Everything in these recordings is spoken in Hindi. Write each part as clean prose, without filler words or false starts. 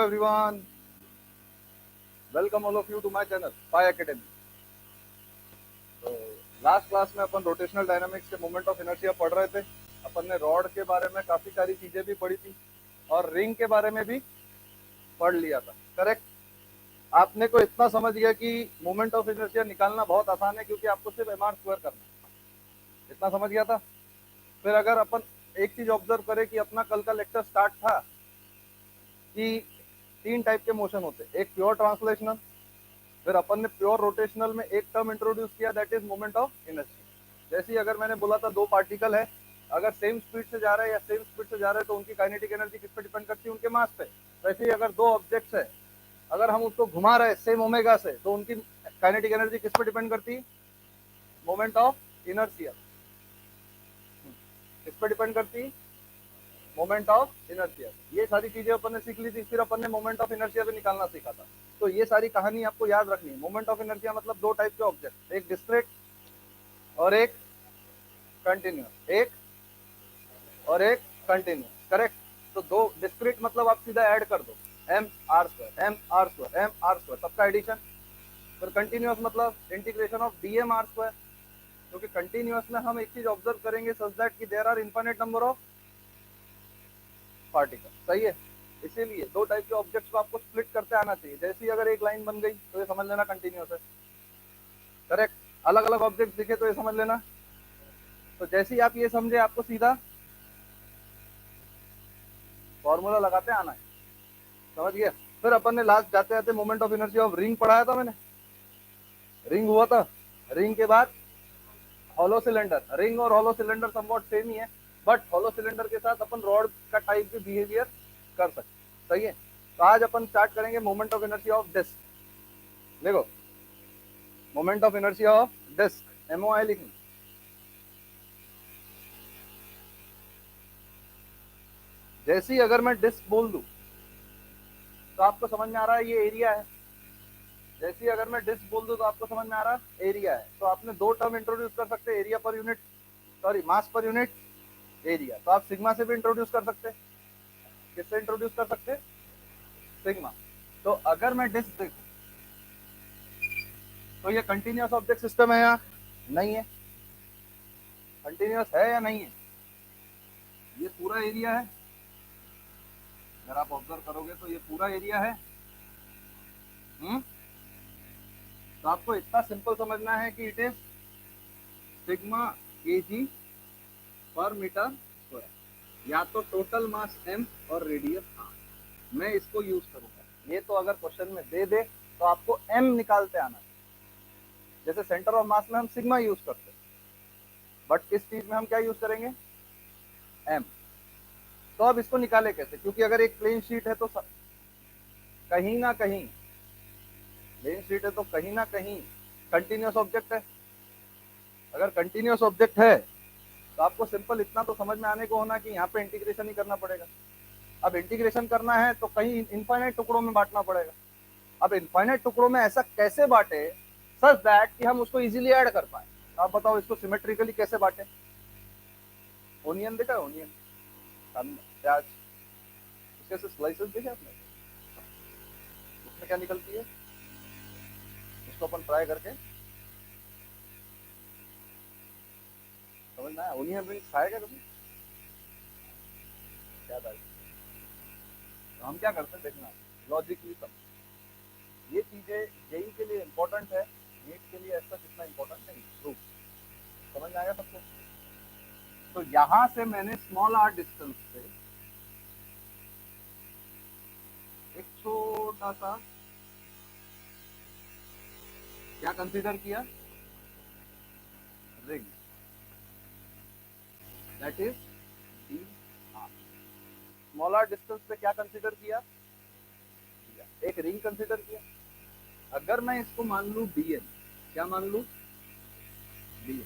everyone. Welcome all of you to my channel, Pi Academy. तो लास्ट क्लास में अपन रोटेशनल डायनामिक्स के मोमेंट ऑफ इनर्शिया पढ़ रहे थे। अपन ने रॉड के बारे में काफी सारी चीजें भी पढ़ी थी और रिंग के बारे में भी पढ़ लिया था, करेक्ट। आपने को इतना समझ गया कि मोमेंट ऑफ इनर्शिया निकालना बहुत आसान है क्योंकि आपको सिर्फ mr स्क्वायर करना है, इतना समझ गया था। फिर अगर अपन एक चीज ऑब्जर्व करें कि अपना कल का लेक्चर स्टार्ट था कि तीन टाइप के मोशन होते हैं, एक प्योर ट्रांसलेशनल, फिर अपन ने प्योर रोटेशनल में एक टर्म इंट्रोड्यूस किया that is moment of inertia. जैसे ही अगर मैंने बोला था दो पार्टिकल है, अगर सेम स्पीड से जा रहा है या सेम स्पीड से जा रहा है तो उनकी काइनेटिक एनर्जी किस पे डिपेंड करती है? उनके मास पे। वैसे ही अगर दो ऑब्जेक्ट्स है, अगर हम उसको घुमा रहे हैं सेम ओमेगा से तो उनकी काइनेटिक एनर्जी किस पे डिपेंड करती है? Moment of inertia. किस पे डिपेंड करती है? Moment of inertia. ये सारी चीजें अपन ने सीख ली थी, फिर अपन ने मोमेंट ऑफ इनर्शिया भी निकालना सीखा था। तो ये सारी कहानी आपको याद रखनी है। मोमेंट ऑफ इनर्शिया मतलब दो टाइप के ऑब्जेक्ट, एक डिस्क्रीट और एक कंटिन्यूअस, एक और एक कंटिन्यूअस, करेक्ट। तो दो डिस्क्रीट मतलब आप सीधा ऐड कर दो M R square M R square M R square, सबका एडिशन। फिर कंटिन्यूअस मतलब integration of D M R square, क्योंकि कंटिन्यूअस में हम एक चीज ऑब्जर्व करेंगे सच दैट कि there are infinite number of particle, सही है। इसीलिए दो टाइप के ऑब्जेक्ट्स को आपको स्प्लिट करते आना चाहिए। जैसे ही अगर एक लाइन बन गई तो ये समझ लेना कंटिन्यूअस है, करेक्ट। अलग अलग ऑब्जेक्ट दिखे तो ये समझ लेना। तो जैसे ही आप ये समझे आपको सीधा फॉर्मूला लगाते आना है, समझ गया। फिर अपन ने लास्ट जाते जाते moment of inertia of ring पढ़ाया था मैंने। रिंग हुआ था, रिंग के बाद हॉलो सिलेंडर। रिंग और हॉलो सिलेंडर समवॉट सेम ही है, बट हॉलो सिलेंडर के साथ अपन रॉड का टाइप भी बिहेवियर कर सकते, सही है। तो आज अपन स्टार्ट करेंगे moment of inertia of disc. देखो, moment of inertia of disc, MOI लिखना। जैसे ही अगर मैं डिस्क बोल दूं तो आपको समझ में आ रहा है ये एरिया है। जैसे ही अगर मैं डिस्क बोल दूं तो आपको समझ में आ रहा है एरिया है। तो आपने दो टर्म इंट्रोड्यूस कर सकते हैं, area per unit, sorry mass per unit area. तो आप सिग्मा से भी इंट्रोड्यूस कर सकते हैं। किससे इंट्रोड्यूस कर सकते हैं? सिग्मा। तो अगर मैं डिस्क देखूं तो ये कंटिन्यूअस ऑब्जेक्ट सिस्टम है या नहीं है? कंटिन्यूअस है या नहीं है? ये पूरा एरिया है, अगर आप ऑब्जर्व करोगे तो ये पूरा एरिया है। तो आपको इतना सिंपल समझना है कि इट इज सिग्मा kg पर मीटर स्क्वायर, या तो टोटल मास m और रेडियस r। मैं इसको यूज करूंगा। ये तो अगर क्वेश्चन में दे दे तो आपको m निकालते आना है। जैसे सेंटर ऑफ मास में हम सिग्मा यूज करते हैं, बट इस चीज में हम क्या यूज करेंगे? m। तो अब इसको निकाले कैसे? क्योंकि अगर एक प्लेन शीट है तो कहीं ना कहीं, प्लेन शीट है तो कहीं ना कहीं कंटिन्यूअस ऑब्जेक्ट है। अगर कंटिन्यूअस ऑब्जेक्ट है तो आपको सिंपल इतना तो समझ में आने को होना कि यहाँ पे इंटीग्रेशन ही करना पड़ेगा। अब इंटीग्रेशन करना है तो कहीं इनफाइनाइट टुकड़ों में बांटना पड़ेगा। अब इनफाइनाइट टुकड़ों में ऐसा कैसे बांटे सच दैट कि हम उसको इजीली ऐड कर पाए? आप बताओ इसको सिमेट्रिकली कैसे बांटे? ओनियन देखा, ओनियन, प्याज, इसके से स्लाइसेस देखे आपने? उसमें क्या निकलती है? इसको अपन फ्राई करके समझ में आया? ओनियन रिंग्स खाएगा कभी? क्या था? तो हम क्या करते हैं देखना, लॉजिकली समझ। ये चीजें जेई के लिए इंपॉर्टेंट है, नीट के लिए ऐसा कितना इंपॉर्टेंट नहीं। प्रूफ समझ में आया सबको? तो यहां से मैंने स्मॉल r डिस्टेंस से एक छोटा सा क्या कंसीडर किया? Ring, that is D R. Small r distance पे क्या कंसीडर किया? एक रिंग कंसीडर किया। अगर मैं इसको मान लू dn, क्या मान लू? dn,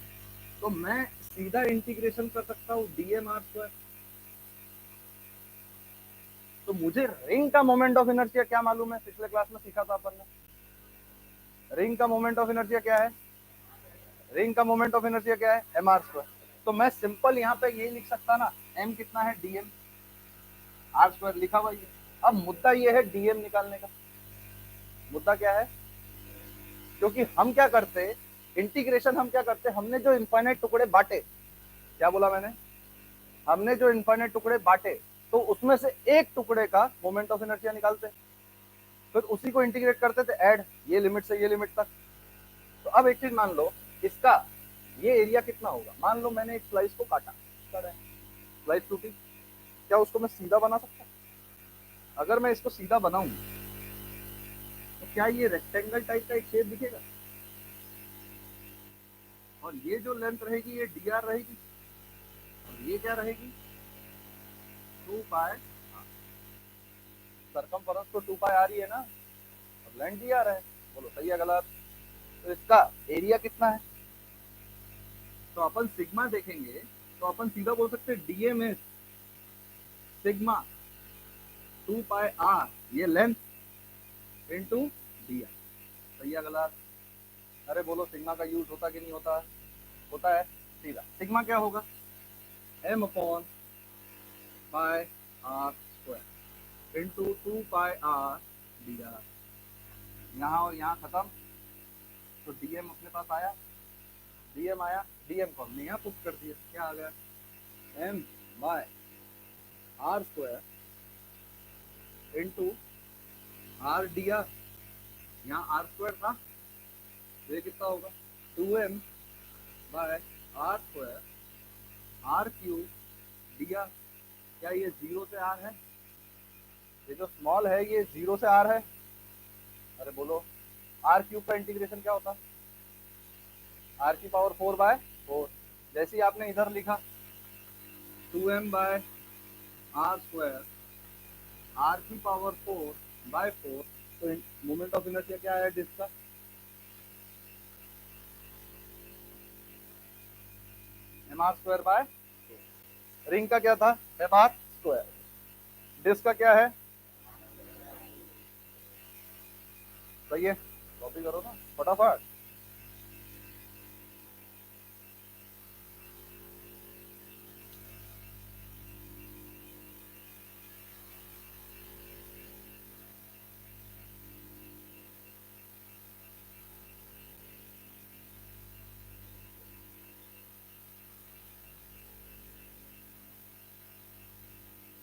तो मैं सीधा इंटीग्रेशन कर सकता हूँ dm r स्क्वायर। तो मुझे रिंग का मोमेंट ऑफ इनर्शिया क्या मालूम है? पिछले क्लास में सीखा था अपन ने। रिंग का मोमेंट ऑफ इनर्शिया क्या है? रिंग का मोमेंट ऑफ इनर्शिया क्या है? mr square. तो मैं सिंपल यहाँ पे ये लिख सकता ना, m कितना है? dm r स्क्वायर लिखा हुआ है। अब मुद्दा ये है डीएम निकालने का। मुद्दा क्या है? क्योंकि हम क्या करते, इंटीग्रेशन हम क्या करते, हमने जो इनफाइनाइट टुकड़े बांटे, क्या बोला मैंने, हमने जो इनफाइनाइट टुकड़े बांटे, तो उसमें से एक टुकड़े का मोमेंट ऑफ इनर्शिया निकालते, फिर उसी को इंटीग्रेट करते थे, ऐड ये लिमिट से ये लिमिट तक। तो अब एक चीज मान लो, इसका ये एरिया कितना होगा, मान लो मैंने एक स्लाइस को काटा, स्लाइस टूटी, क्या उसको मैं सीधा बना सकता? अगर मैं इसको सीधा बनाऊं तो क्या ये रेक्टेंगल टाइप का एक शेप दिखेगा? और ये जो लेंथ रहेगी ये डी आर रहेगी, और ये क्या रहेगी, 2 पाई। सरकमफेरेंस तो 2 पाई आ रही है ना, और लेंथ डी आर है। बोलो सही है गलत? तो इसका एरिया कितना है? तो अपन सिग्मा देखेंगे तो अपन सीधा बोल सकते हैं DM is sigma 2 pi R, ये लेंथ इनटू डी आर। सही है गलत? अरे बोलो सिग्मा का यूज होता कि नहीं होता? होता है। सीधा सिग्मा क्या होगा, m upon pi R square into 2 pi R D R. यहाँ और यहाँ खत्म, तो डीएम अपने पास आया, डीएम आया, डीएम को हमने यहाँ पुट कर दिया, क्या आ गया, m by R square into R D R. यहाँ आर स्क्वायर था, तो ये कितना होगा, 2m by R square R cube D R. क्या ये 0 से आर है? ये जो स्मॉल है ये 0 से आर है। अरे बोलो आर क्यूब का इंटीग्रेशन क्या होता, आर की पावर 4 बाय 4। जैसे ही आपने इधर लिखा 2m by R square R की पावर 4 बाय 4, तो मोमेंट ऑफ इनर्शिया क्या है डिस्क का, M R square by. Ring का क्या था, एम आर स्क्वायर। डिस्क का क्या है, सही है, कॉपी करो ना फटाफट।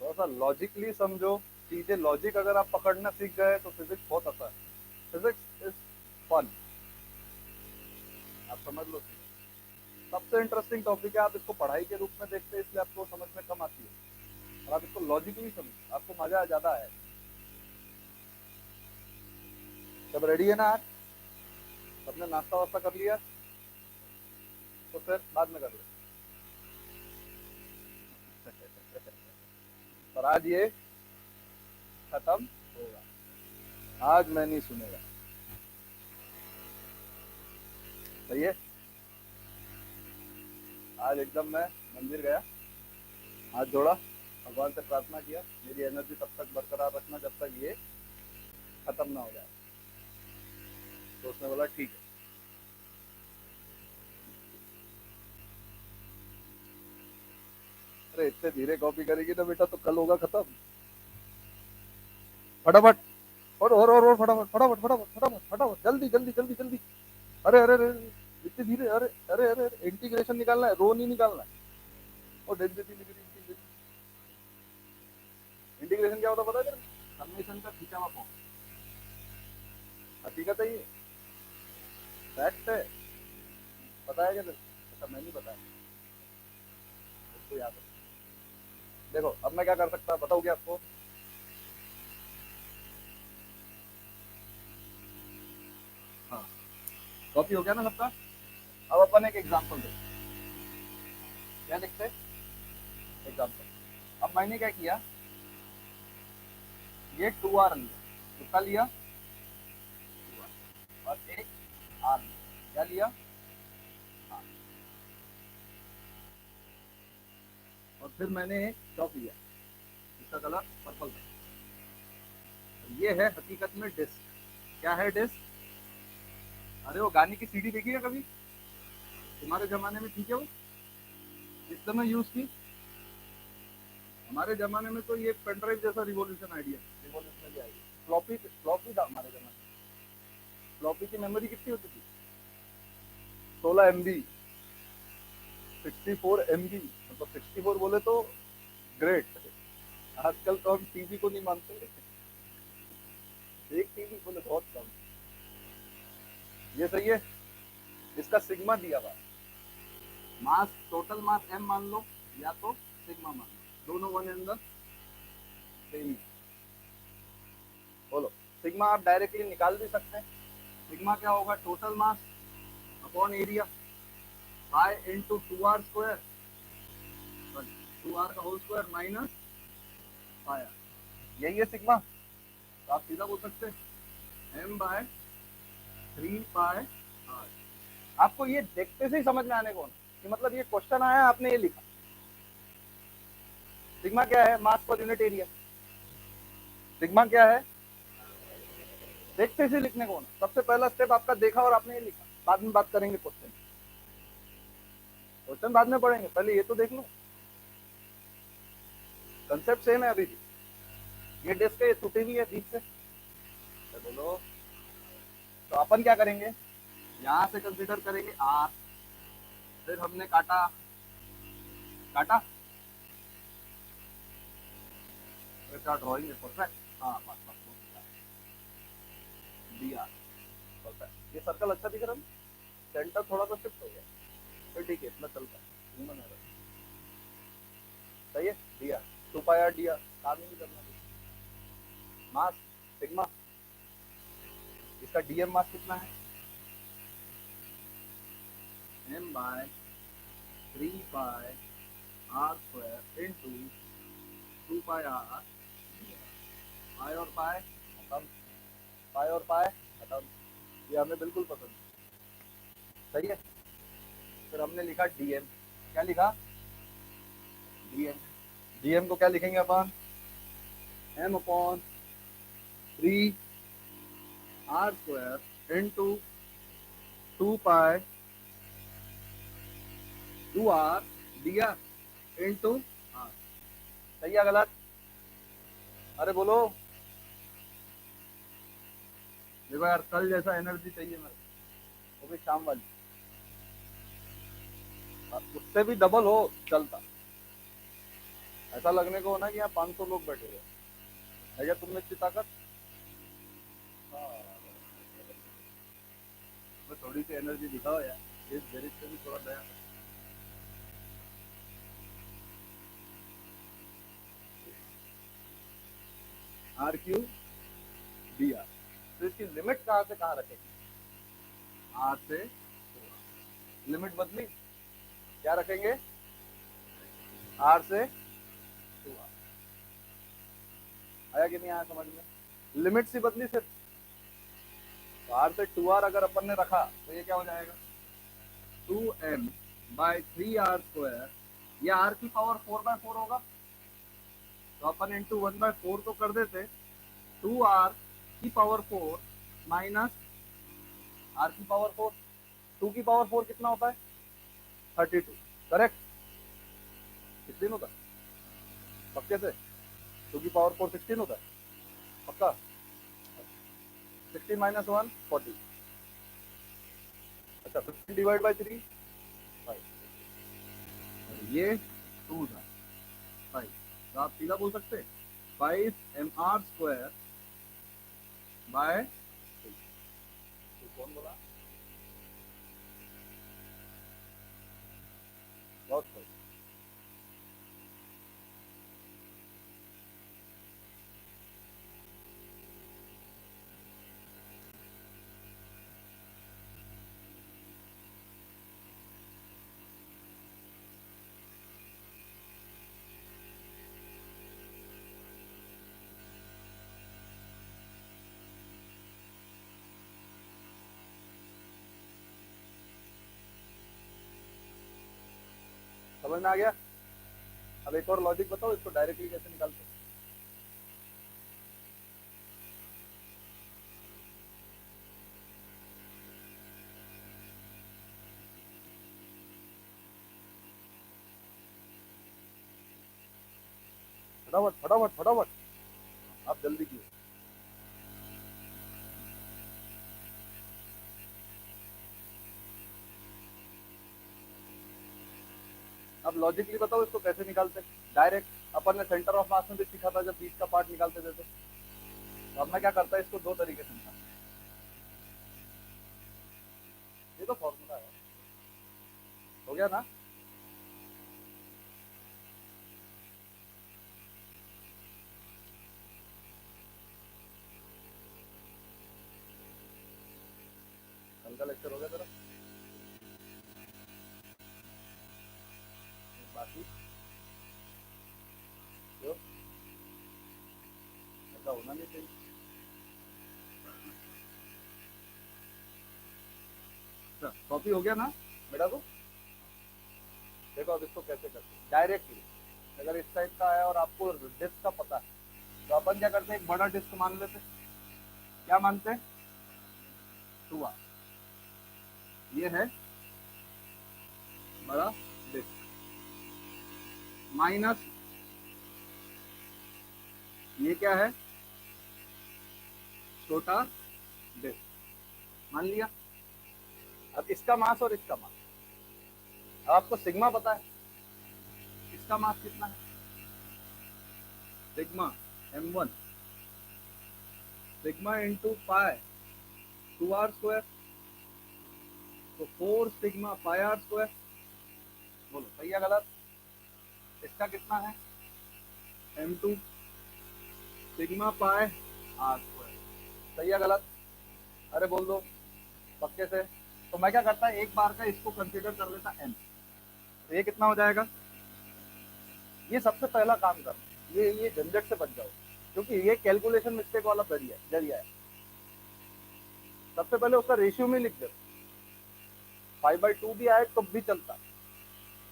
थोड़ा सा लॉजिकली समझो चीजें, लॉजिक अगर आप पकड़ना सीख गए तो फिजिक्स बहुत आसान है। फिजिक्स इज फन, आप समझ लो। सबसे इंटरेस्टिंग टॉपिक है, आप इसको पढ़ाई के रूप में देखते हैं इसलिए आपको समझ में कम आती है, और आप इसको लॉजिकली समझो आपको मजा ज्यादा आएगा। सब रेडी है ना आज? सबने नाश्ता वास्ता कर लिया? तो फिर बाद में कर ले। पर आज ये खत्म होगा, आज मैं नहीं सुनेगा, सही है? आज एकदम मैं मंदिर गया, हाथ जोड़ा, भगवान से प्रार्थना किया मेरी एनर्जी तब तक बरकरार रखना जब तक ये खत्म ना हो जाए। तो उसने बोला ठीक है। अरे इतने धीरे कॉपी करेगी ना बेटा तो कल होगा खत्म। फटाफट और फटाफट फटाफट फटाफट फटाफट फटाफट, जल्दी जल्दी जल्दी जल्दी। अरे अरे अरे इतने धीरे, अरे अरे अरे इंटीग्रेशन निकालना है, रो नहीं निकालना है। और डेंसिटी इंटीग्रेशन क्या होता पता है, समेशन का खींचा हुआ फॉर्म। हकीकत है ये, फैक्ट है। पता है क्या? अच्छा मैं नहीं बताया, इसको याद है। देखो अब मैं क्या कर सकता बताऊँ क्या आपको, हाँ कॉपी हो गया ना सबका। अब अपन एक एग्जांपल देखते, क्या देखते एग्जांपल। अब मैंने क्या किया, ये 2r लिया, कितना लिया 2r, और एक r लिया, क्या लिया r। और फिर मैंने एक चॉक लिया, इसका कलर पर्पल था। ये है हकीकत में डिस्क। क्या है डिस्क? अरे वो गाने की सीडी देखी है कभी, तुम्हारे जमाने में? ठीक है, वो किस समय यूज की, हमारे जमाने में तो ये पेन ड्राइव जैसा रिवॉल्यूशन भी आई। फ्लॉपी फ्लॉपी था हमारे जमाने में। फ्लॉपी की मेमोरी कितनी होती थी? 16 MB, 64 MB। मतलब 64 बोले तो ग्रेट। आजकल तो हम टीवी को नहीं मानते, एक टीवी बोले बहुत कम। ये सही है। इसका सिग्मा दिया हुआ, मास टोटल मास m मान लो या तो सिग्मा मान लो, दोनों वन एंड द सेम। बोलो, सिग्मा आप डायरेक्टली निकाल भी सकते हैं। सिग्मा क्या होगा? Total mass upon area pi into 2r square, 2r का होल स्क्वायर माइनस पाई। यही है सिग्मा। तो आप सीधा बोल सकते हैं m/3 पाई r। आपको ये देखते से ही समझ में आने को कि मतलब ये क्वेश्चन आया, आपने ये लिखा। सिग्मा क्या है? मास पर यूनिट एरिया। सिग्मा क्या है? देखते से लिखने को ना। सबसे पहला स्टेप आपका देखा और आपने ये लिखा। बाद में बात करेंगे क्वेश्चन, क्वेश्चन बाद में पढ़ेंगे, पहले ये तो देख लो। कंसेप्ट सेम है अभी भी। ये डिस्क है, ये टूटी हुई है बीच से। बोलो, तो अपन क्या करेंगे? यहाँ से कंसीडर करेंगे आर, फिर हमने काटा काटा क्या ड्राइंग है परफेक्ट। हाँ बस बस दिया परफेक्ट। ये सर्कल अच्छा दिख रहा है, सेंटर थोड़ा सा शिफ्ट हो गया, फिर ठीक है, इतना चलता है। सही है। दिया 2 पाई दिया, काम नहीं करना। मास सिग्मा, इसका डीएम मास कितना है? m/3 पाई r स्क्वायर इंटू 2 पाई r। पाई और पाई खत्म, पाई और पाई खत्म। ये हमें बिल्कुल पसंद है। सही है। फिर हमने लिखा डीएम। क्या लिखा? डीएम। डीएम को क्या लिखेंगे अपन? m/3 r स्क्वायर इंटू 2 पाई 2r दिया इंटू r। सही है गलत? अरे बोलो। देखो यार, कल जैसा एनर्जी चाहिए मेरे को, वो भी शाम वाली। उससे भी डबल हो चलता। ऐसा लगने को हो ना कि यहाँ 500 लोग बैठे हुए है क्या? तुमने इतनी ताकत? थोड़ी सी एनर्जी दिखाओ यार, इस गरीब से भी थोड़ा दया। r³ dr। तो इसकी लिमिट कहाँ से कहाँ रखेंगे? r से लिमिट बदली, क्या रखेंगे? r से 2r। आया कि नहीं आया समझ में? लिमिट सी बदली सिर्फ। तो r से 2r अगर अपन ने रखा तो ये क्या हो जाएगा? 2m/3r square. ये r की पावर 4/4 होगा, तो अपन इंटू 1/4 तो कर देते। 2r की पावर 4 माइनस r की पावर 4। 2 की पावर 4 कितना होता है? 32। करेक्ट? 16 होता है पक्के से? 2 की पावर 4 16 होता है पक्का? 16 - 1 40। अच्छा, 15 डिवाइड बाई 3 5। ये 2 था 5। तो आप सीधा बोल सकते 5mr स्क्वायर बाय 3। कौन बोला? बहुत सही। समझ में आ गया? अब एक और लॉजिक बताओ, इसको डायरेक्टली कैसे निकालते? फटाफट फटाफट फटाफट, आप जल्दी कीजिए। अब लॉजिकली बताओ इसको कैसे निकालते। डायरेक्ट अपन ने सेंटर ऑफ मास में भी सीखा था जब बीच का पार्ट निकालते थे, तो अब मैं क्या करता है इसको दो तरीके से निकालता। ये तो फॉर्मूला है, हो गया ना। कल का लेक्चर हो गया तेरा, बाकी जो ऐसा होना नहीं चाहिए। कॉपी हो गया ना बेटा को। देखो अब इसको कैसे करते हैं डायरेक्टली। अगर इस टाइप का है और आपको डिस्क का पता है तो अपन क्या करते हैं, एक बड़ा डिस्क मान लेते। क्या मानते हैं, 2R, ये है बड़ा डिस्क, माइनस ये क्या है, छोटा डिस्क, मान लिया। अब इसका मास और इसका मास, अब आपको सिग्मा पता है, इसका मास कितना है, sigma m1 sigma into pi 2R², तो 4 सिग्मा पाई R²। बोलो सही है गलत। इसका कितना है, m2 सिग्मा पाई R², सही है गलत। अरे बोल दो पक्के से। तो मैं क्या करता है, एक बार का इसको कंसीडर कर लेता m, तो ये कितना हो जाएगा। ये सबसे पहला काम कर, ये झंझट से बच जाओ, क्योंकि ये कैलकुलेशन मिस्टेक वाला जरिया है। सबसे पहले उसका रेशियो में लिख दो, 5/2 भी आए तो भी चलता,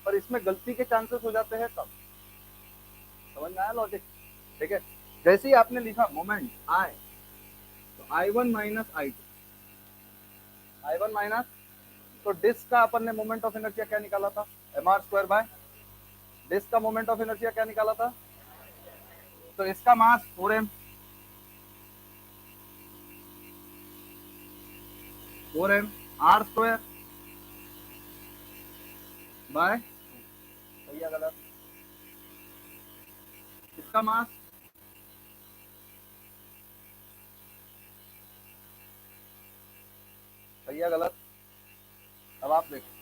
पर इसमें गलती के चांसेस हो जाते हैं कम। समझ में आया लॉजिक। ठीक है, जैसे ही आपने लिखा मोमेंट आई, तो I1 minus I2, I1 minus, तो डिस्क का अपन ने मोमेंट ऑफ इनर्शिया क्या निकाला था, mr² बाय, डिस्क का मोमेंट ऑफ इनर्शिया क्या निकाला था, तो इसका मास 4m, 4m r² बाय, सही है गलत। इसका मास सही है गलत। अब आप देखो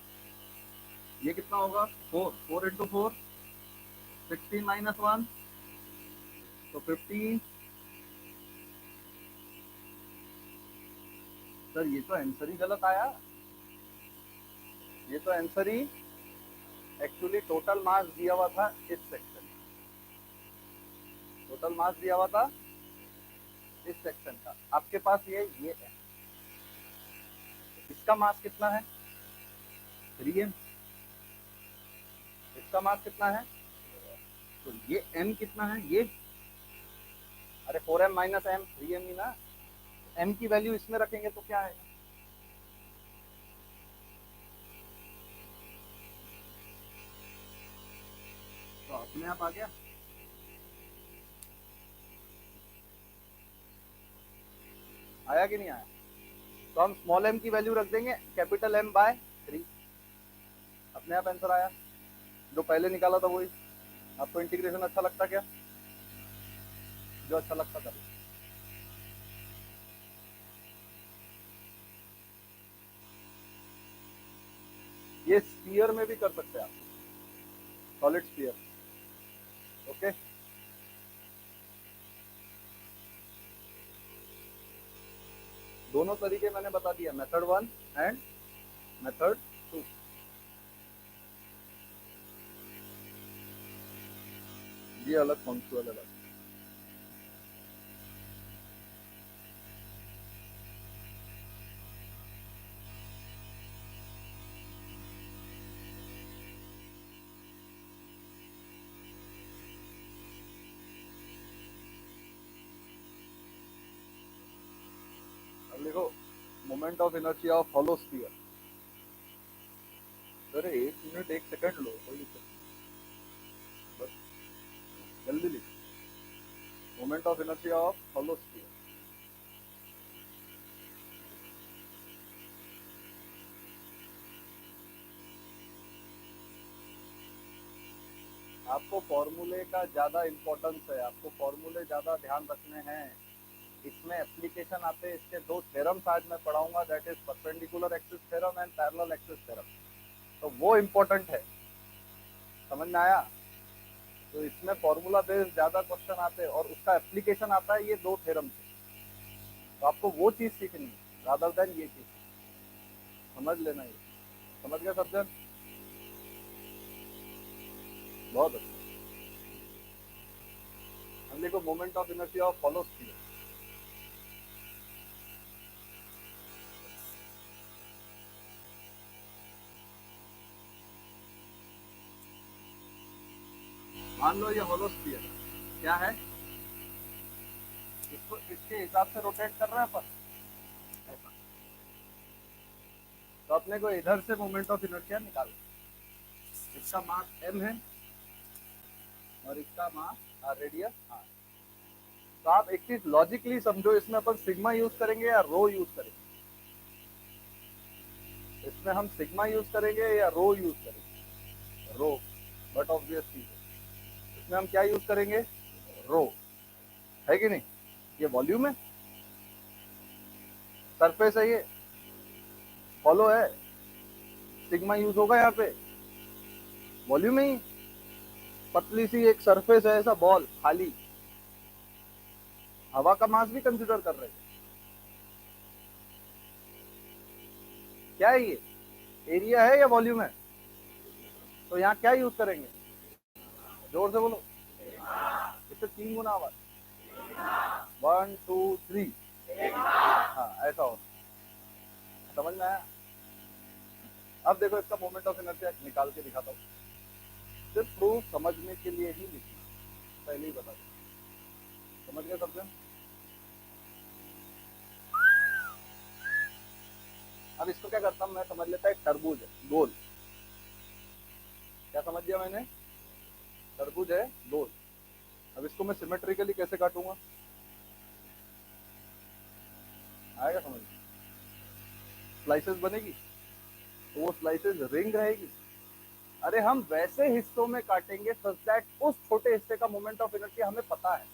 ये कितना होगा, 4 इंटू 4 16 माइनस 1, तो 15। सर ये तो आंसर ही गलत आया, ये तो आंसर ही एक्चुअली टोटल मास दिया हुआ था इस सेक्शन, टोटल मास दिया हुआ था इस सेक्शन का, आपके पास ये है। इसका मास कितना है, 3m, इसका मास कितना है, तो ये m कितना है, ये अरे 4m माइनस m 3m ही ना, m की वैल्यू इसमें रखेंगे तो क्या आएगा, तो अपने आप आ गया। आया कि नहीं आया, तो हम स्मॉल m की वैल्यू रख देंगे कैपिटल M बाय 3, अपने आप आंसर आया। जो पहले निकाला था वही। आपको इंटीग्रेशन अच्छा लगता क्या, जो अच्छा लगता था। ये स्फीयर में भी कर सकते हैं आप, सॉलिड स्फीयर। ओके, दोनों तरीके मैंने बता दिया, मेथड 1 एंड मेथड 2। ये अलग कॉन्सेप्ट अलग। अब लिखो moment of inertia of hollow sphere. अरे 1 मिनट 1 सेकंड लो, कोई दिक्कत नहीं, बस जल्दी लिखो। Moment of inertia of hollow sphere. आपको फॉर्मूले का ज्यादा इंपॉर्टेंस है, आपको फॉर्मूले ज्यादा ध्यान रखने हैं। इसमें एप्लीकेशन आते हैं, इसके दो थ्योरम्स आज मैं पढ़ाऊंगा, that is perpendicular axis theorem and parallel axis theorem. तो वो इम्पोर्टेंट है, समझ में आया? तो इसमें फॉर्मूला बेस्ड ज्यादा क्वेश्चन आते हैं और उसका एप्लीकेशन आता है ये दो थ्योरम से। तो आपको वो चीज सीखनी है रादर देन ये चीज, समझ लेना। ये समझ गए सब जन? बहुत अच्छा। हम देखो moment of inertia of hollow sphere. मान लो ये होलो स्फीयर क्या है, इसको इसके हिसाब से रोटेट कर रहे हैं अपन ऐसा। तो अपने को इधर से मोमेंट ऑफ इनर्शिया निकाल, इसका मास m है और इसका मास रेडियस r। तो आप एक चीज लॉजिकली समझो, इसमें अपन सिग्मा यूज करेंगे या रो यूज करेंगे? इसमें हम सिग्मा यूज करेंगे या रो यूज करेंगे? रो। बट ऑब्वियसली इसमें हम क्या यूज करेंगे? रो, है कि नहीं? ये वॉल्यूम है, सरफेस है, ये फॉलो है, सिग्मा यूज होगा यहाँ पे वॉल्यूम ही। पतली सी एक सरफेस है, ऐसा बॉल खाली, हवा का मास भी कंसिडर कर रहे हैं। क्या है ये? एरिया है या वॉल्यूम है? तो यहाँ क्या यूज करेंगे? जोर से बोलो, इससे 3 गुना आवाज। 1 2 3। हाँ ऐसा हो, समझ में आया? अब देखो इसका मोमेंट ऑफ इनर्शिया निकाल के दिखाता हूँ, सिर्फ प्रूफ समझने के लिए ही लिखना, पहले ही बता दो। समझ गए सब? अब इसको क्या करता हूँ मैं, समझ लेता है तरबूज है गोल। क्या समझ गया मैंने? तरबूज है गोल। अब इसको मैं सिमेट्रिकली कैसे काटूंगा? आएगा समझ? स्लाइसेस बनेगी तो वो स्लाइसेस रिंग रहेगी। अरे हम वैसे हिस्सों में काटेंगे सच दैट उस छोटे हिस्से का मोमेंट ऑफ इनर्शिया हमें पता है।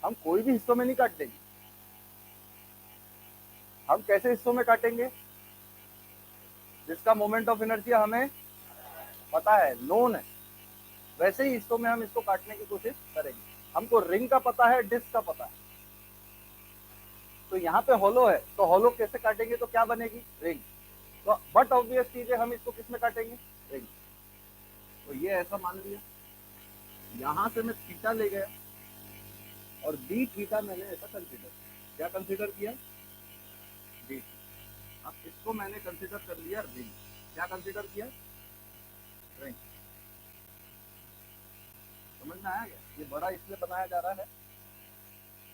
हम कोई भी हिस्सों में नहीं काट देंगे। हम कैसे हिस्सों में काटेंगे? जिसका मोमेंट ऑफ इनर्शिया हमें पता है, नोन है, वैसे ही हिस्सों में हम इसको काटने की कोशिश करेंगे। हमको रिंग का पता है, डिस्क का पता है। तो यहाँ पे होलो है, तो होलो कैसे काटेंगे? तो क्या बनेगी? रिंग। तो बट ऑब्वियस चीज है, हम इसको किस में काटेंगे? रिंग। तो ये ऐसा मान लिया, यहां से मैं थीटा ले गया और डी थीटा मैंने ऐसा कंसीडर, क्या कंसीडर किया? डी। अब इसको मैंने कंसीडर कर लिया रिंग। क्या कंसीडर किया? रिंग। समझ में आया क्या? ये बड़ा इसलिए बनाया जा रहा है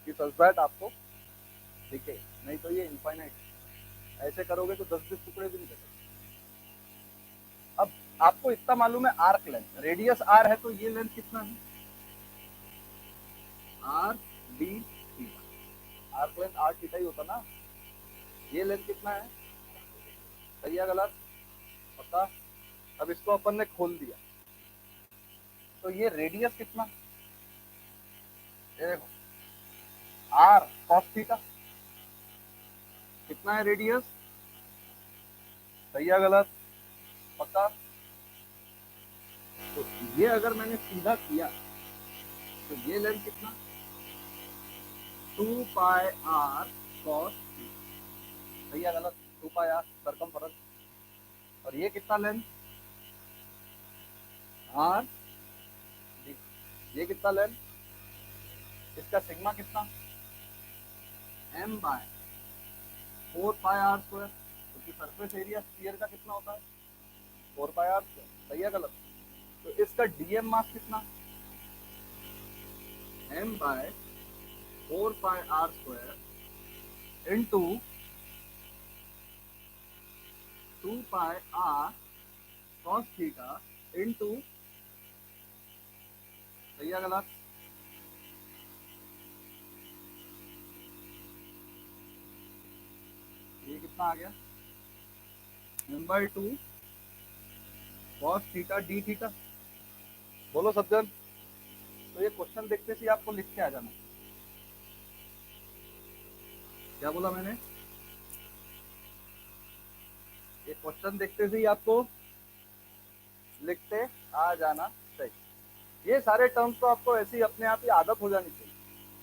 कि सच आपको दिखे, नहीं तो ये इनफाइनाइट, ऐसे करोगे तो 10-20 टुकड़े भी नहीं कर सकते। अब आपको इतना मालूम है आर्क लेंथ, रेडियस आर है, तो ये लेंथ कितना है? R D theta. Arc length R theta ही होता ना। ये लेंथ कितना है? सही है गलत? पता? अब इसको अपन ने खोल दिया, तो ये रेडियस कितना? ये देखो आर कॉस थीटा। कितना है रेडियस? सही है गलत? पक्का? तो ये अगर मैंने सीधा किया तो ये लेंथ कितना? 2 पाई आर कॉस थीटा। सही है गलत? 2 पाई आर सरकमफेरेंस। और ये कितना लेंथ? R D. ये कितना लेंथ? इसका सिग्मा कितना? m by 4 pi R square, क्योंकि सरफेस एरिया स्फीयर का कितना होता है? 4 पाई आर स्क्वायर। सही है गलत? तो इसका डीएम मास कितना? m by 4 pi R square into 2 pi R cos theta into, सही है गलत? कितना आ गया, m/2 cos theta D theta. बोलो सब जन। तो ये क्वेश्चन देखते ही आपको लिख के आ जाना। क्या बोला मैंने? ये क्वेश्चन देखते ही आपको लिखते आ जाना चाहिए। ये सारे टर्म्स तो आपको ऐसी अपने आप ही आदत हो जानी चाहिए।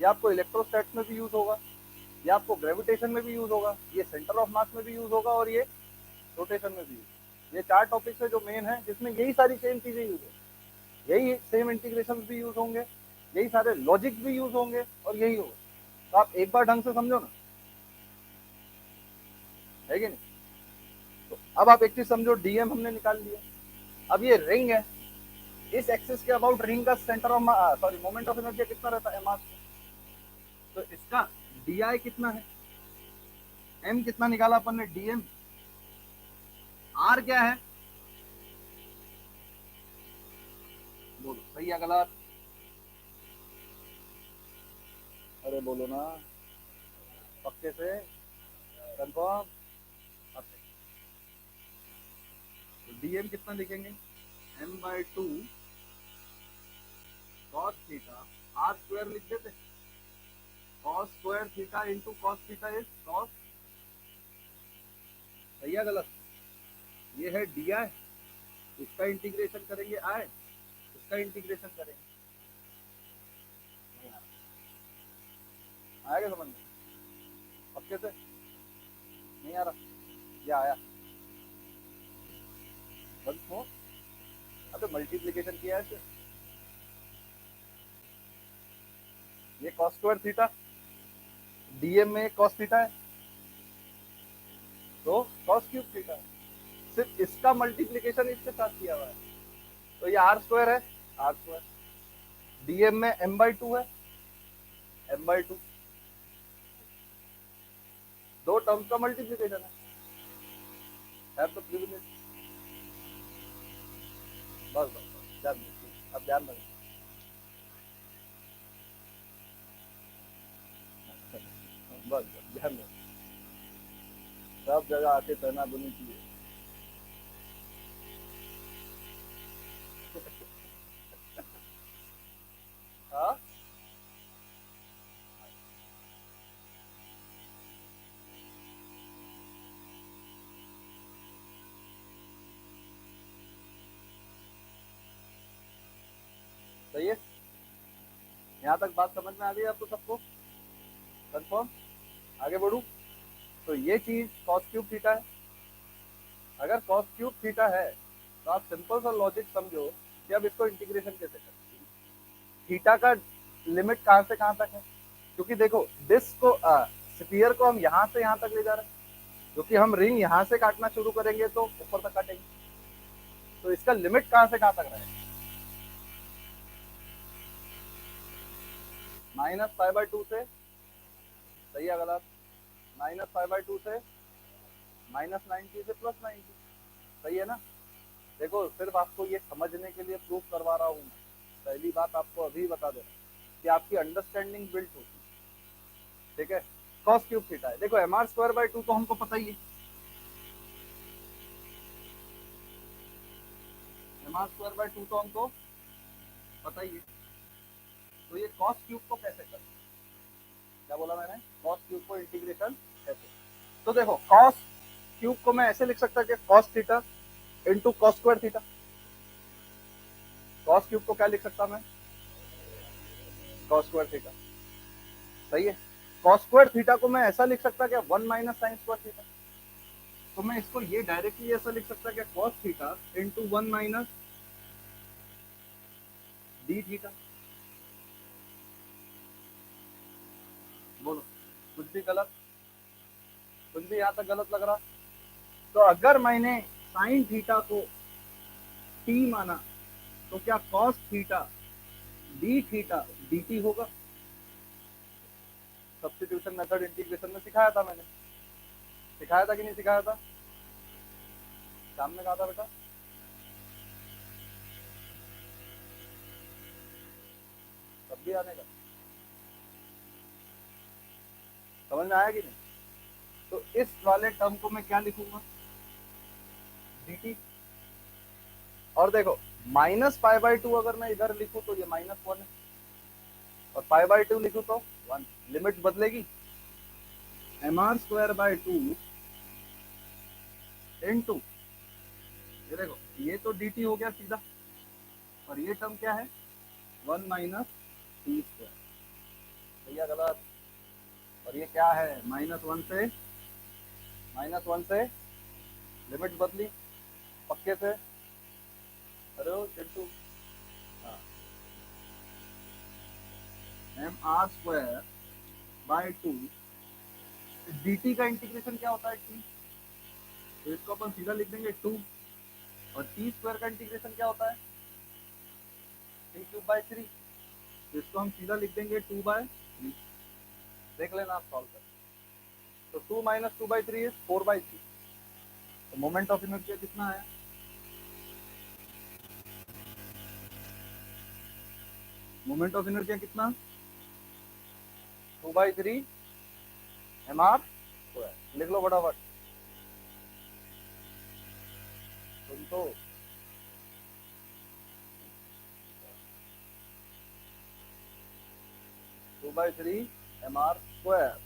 ये आपको इलेक्ट्रोस्टैट्स में भी यूज होगा, ये आपको ग्रेविटेशन में भी यूज होगा, ये सेंटर ऑफ मास में भी यूज होगा, और ये रोटेशन में भी यूज। ये 4 टॉपिक्स है जो मेन है, जिसमें यही सारी सेम चीजें यूज है, यही सेम इंटीग्रेशन भी यूज होंगे, यही सारे लॉजिक भी यूज होंगे, और यही होगा। तो आप एक बार ढंग से समझो ना, है कि नहीं? तो अब आप एक चीज समझो, डीएम हमने निकाल लिया। अब ये रिंग है, इस एक्सिस के अबाउट रिंग का centre of sorry moment of inertia कितना रहता है, मास। तो इसका डी आई कितना है, एम कितना निकाला अपन ने, डीएम। आर क्या है, बोलो सही है गलत? अरे बोलो ना पक्के से, कंफर्म। डीएम कितना लिखेंगे, m/2 cos theta, are square लिख देते, cos square theta into cos theta is cos। सही है गलत? ये है डी आई, इसका इंटीग्रेशन करेंगे आई, इसका इंटीग्रेशन करेंगे। आएगा समझ में पक्के से? नहीं आ रहा? ये आया बंद हो। अबे मल्टीप्लिकेशन किया है इसे, ये cos स्क्वायर थीटा, डीएम में cos थीटा है, तो cos क्यूब थीटा है। सिर्फ इसका मल्टीप्लिकेशन इसके साथ किया हुआ है, तो ये आर स्क्वायर है, आर स्क्वायर। डीएम में m/2 है, m/2, दो टर्म्स का मल्टीप्लिकेशन है तो प्रिविलेज। बस बस बस ध्यान दो, अब ध्यान रखो। बस बस ध्यान रखो, सब जगह आके तैना बुनी चाहिए। हाँ सही है, यहाँ तक बात समझ में आ गई आपको सबको, कंफर्म? आगे बढ़ू। तो ये चीज cos क्यूब थीटा है। अगर cos क्यूब थीटा है तो आप सिंपल सा लॉजिक समझो कि अब इसको इंटीग्रेशन कैसे करें। थीटा का लिमिट कहाँ से कहाँ तक है, क्योंकि देखो डिस्क को स्फीयर को हम यहाँ से यहाँ तक ले जा रहे हैं, क्योंकि हम रिंग यहाँ से काटना शुरू करेंगे तो ऊपर तक काटेंगे, तो इसका लिमिट कहाँ से कहाँ तक रहेगा, -π/2 से, सही है गलत? -π/2 से -90 से +90, सही है ना? देखो सिर्फ आपको ये समझने के लिए प्रूफ करवा रहा हूँ मैं, पहली बात आपको अभी बता दे रहा हूँ कि आपकी अंडरस्टैंडिंग बिल्ड होती है, ठीक है? cos क्यूब थीटा है, देखो mr²/2 तो हमको पता ही है, mr²/2 तो हमको पता ही है। तो ये cos क्यूब को कैसे करें, क्या बोला मैंने, cos क्यूब को इंटीग्रेशन कैसे? तो देखो cos क्यूब को मैं ऐसे लिख सकता कि cos theta into cos square theta. cos cube को क्या लिख सकता मैं, cos स्क्वायर थीटा, सही है? cos स्क्वायर थीटा को मैं ऐसा लिख सकता क्या 1 माइनस साइन स्क्वायर थीटा। तो मैं इसको ये डायरेक्टली ऐसा लिख सकता क्या cos theta into 1 minus D theta. बोलो कुछ भी गलत, कुछ भी यहाँ तक गलत लग रहा? तो अगर मैंने साइन थीटा को t माना तो क्या cos theta D theta dt होगा? सब्स्टिट्यूशन मेथड इंटीग्रेशन में सिखाया था मैंने, सिखाया था कि नहीं सिखाया था? शाम में कहा था बेटा, तब भी आने का, समझ में आया कि नहीं? तो इस वाले टर्म को मैं क्या लिखूंगा, dt। और देखो माइनस पाई बाई टू अगर मैं इधर लिखूं तो ये -1 है, और पाई बाई टू लिखूं तो 1। लिमिट बदलेगी, mr²/2 into, ये देखो ये तो dt हो गया सीधा, और ये टर्म क्या है 1 माइनस t², भैया गलत। और ये क्या है -1 से लिमिट बदली पक्के से, अरे चिंटू, हाँ mr²/2 dt का इंटीग्रेशन क्या होता है t, तो इसको अपन सीधा लिख देंगे 2, और t² का इंटीग्रेशन क्या होता है t³/3, तो इसको हम सीधा लिख देंगे 2/3। देख लेना आप सॉल्व कर, तो 2 माइनस 2/3 इज 4/3। तो मोमेंट ऑफ इनर्शिया कितना है, मोमेंट ऑफ इनर्शिया कितना 2/3 mr², लिख लो फटाफट तुम तो। Two by three mr²।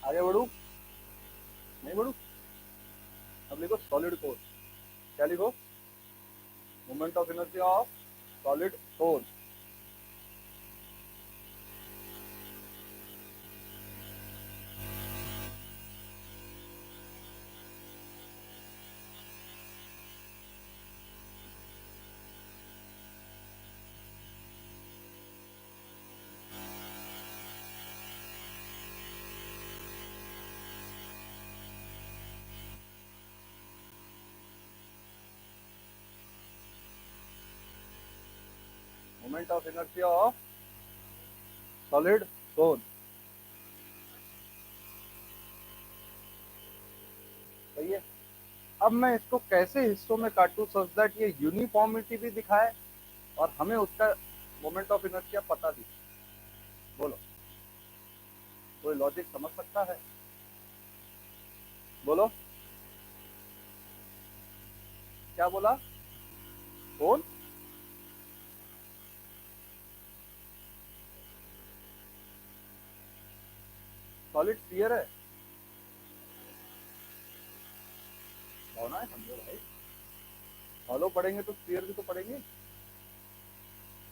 आगे बढ़ू, नहीं बढ़ू, अब लिखो सॉलिड कोन, क्या लिखो moment of inertia of solid cone. Moment of inertia of solid cone, सही है। अब मैं इसको कैसे हिस्सों में काटूं सच दैट ये यूनिफॉर्मिटी भी दिखाए और हमें उसका मोमेंट ऑफ इनर्शिया पता भी, बोलो कोई लॉजिक समझ सकता है, बोलो क्या बोला, कौन, सॉलिड स्फीयर है, होना है समझो भाई, हॉलो पढ़ेंगे तो स्फीयर भी तो पढ़ेंगे,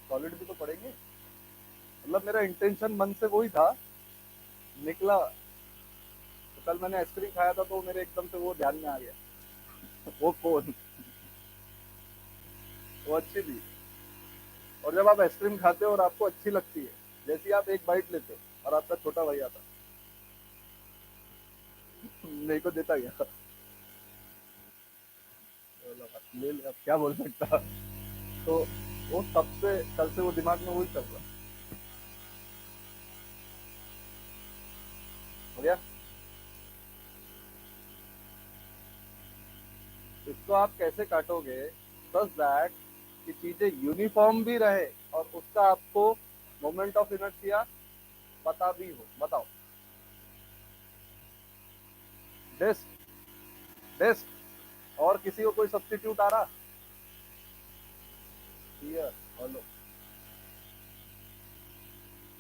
सॉलिड भी तो पढ़ेंगे। मतलब मेरा इंटेंशन मन से वही था, निकला तो कल मैंने आइसक्रीम खाया था तो मेरे एकदम से वो ध्यान में आ गया वो कौन, वो अच्छी थी। और जब आप आइसक्रीम खाते हो और आपको अच्छी लगती है, जैसे ही आप एक बाइट लेते हो और आपका छोटा भाई आता मेरे को देता गया, ले ले, अब क्या बोल सकता। तो वो तब से कल से वो दिमाग में वही चल रहा, हो गया। इसको आप कैसे काटोगे सच दैट कि चीजें यूनिफॉर्म भी रहे और उसका आपको मोमेंट ऑफ इनर्शिया पता भी हो, बताओ। डिस्क, डिस्क, और किसी को कोई सब्स्टिट्यूट आ रहा, स्फीयर, हेलो,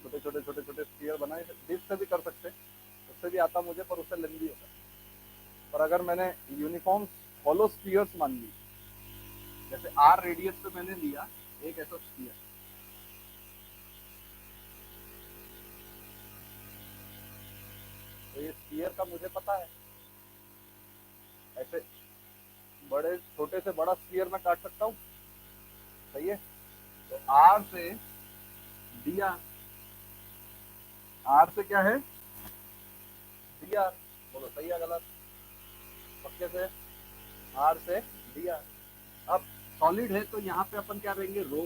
छोटे छोटे छोटे छोटे स्फीयर बनाए, डिस्क से भी कर सकते, उससे भी आता मुझे पर उससे लेंदी होता है। पर अगर मैंने यूनिफॉर्म हॉलो स्फीयर्स मान ली, जैसे आर रेडियस पे मैंने लिया एक ऐसा स्फीयर, तो ये स्फीयर का मुझे पता है, ऐसे बड़े छोटे से बड़ा स्फीयर मैं काट सकता हूँ, सही है। तो आर से डी आर, आर से क्या है डी आर, बोलो सही है गलत, पक्के से आर से डी आर। अब सॉलिड है तो यहाँ पे अपन क्या रहेंगे रो,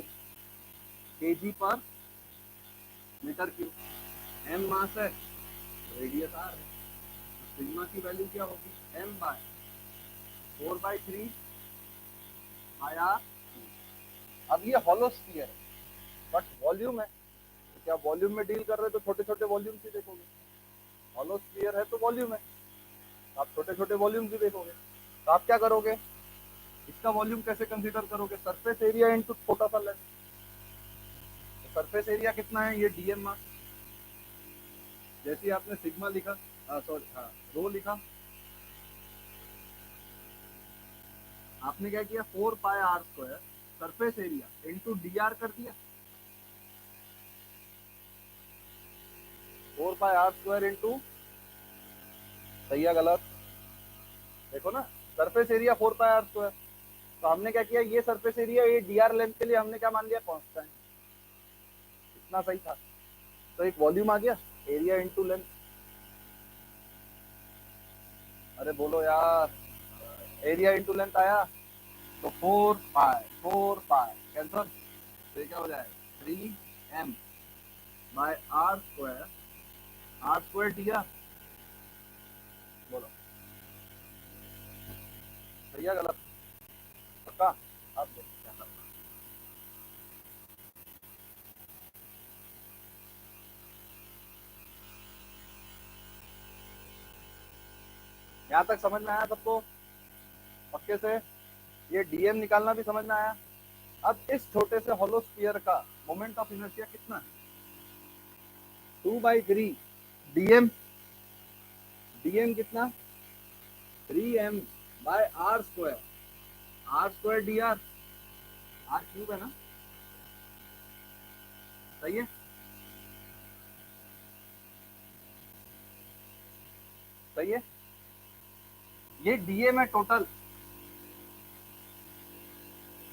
केजी पर मीटर क्यूब, एम मास है, रेडियस आर है, तो सिग्मा की वैल्यू क्या होगी एम बाय 4/3 बाय आर। अब ये हॉलो स्फीयर है बट वॉल्यूम है, तो क्या वॉल्यूम में डील कर रहे हो तो छोटे छोटे वॉल्यूम ही देखोगे, हॉलो स्फीयर है तो वॉल्यूम है, तो आप छोटे छोटे वॉल्यूम भी देखोगे। तो आप क्या करोगे, इसका वॉल्यूम कैसे कंसीडर करोगे, सरफेस एरिया इनटू छोटा सा लेंथ। तो सरफेस एरिया कितना है, ये डीएम मास, जैसे आपने सिग्मा लिखा, सॉरी हाँ रो लिखा, आपने क्या किया 4πr² surface area into D are कर दिया, 4πr² इनटू, सही है गलत, देखो ना सरफेस एरिया 4πr², तो हमने क्या किया ये सरफेस एरिया ये डी आर लेंथ के लिए हमने क्या मान लिया कांस्टेंट, इतना सही था। तो एक वॉल्यूम आ गया एरिया इनटू लेंथ, अरे बोलो यार, एरिया इनटू लेंथ आया तो 4π कैंसल, तो ये क्या हो जाएगा 3m by r² D are, बोलो सही है गलत, पक्का। अब देखो क्या करना, यहाँ तक समझ में आया सबको पक्के से, ये डीएम निकालना भी समझ में आया। अब इस छोटे से हॉलो स्फीयर का मोमेंट ऑफ इनर्शिया कितना है 2/3 डीएम, डीएम कितना 3m by r² D R, R cube है ना, सही है, सही है, ये डीएम है टोटल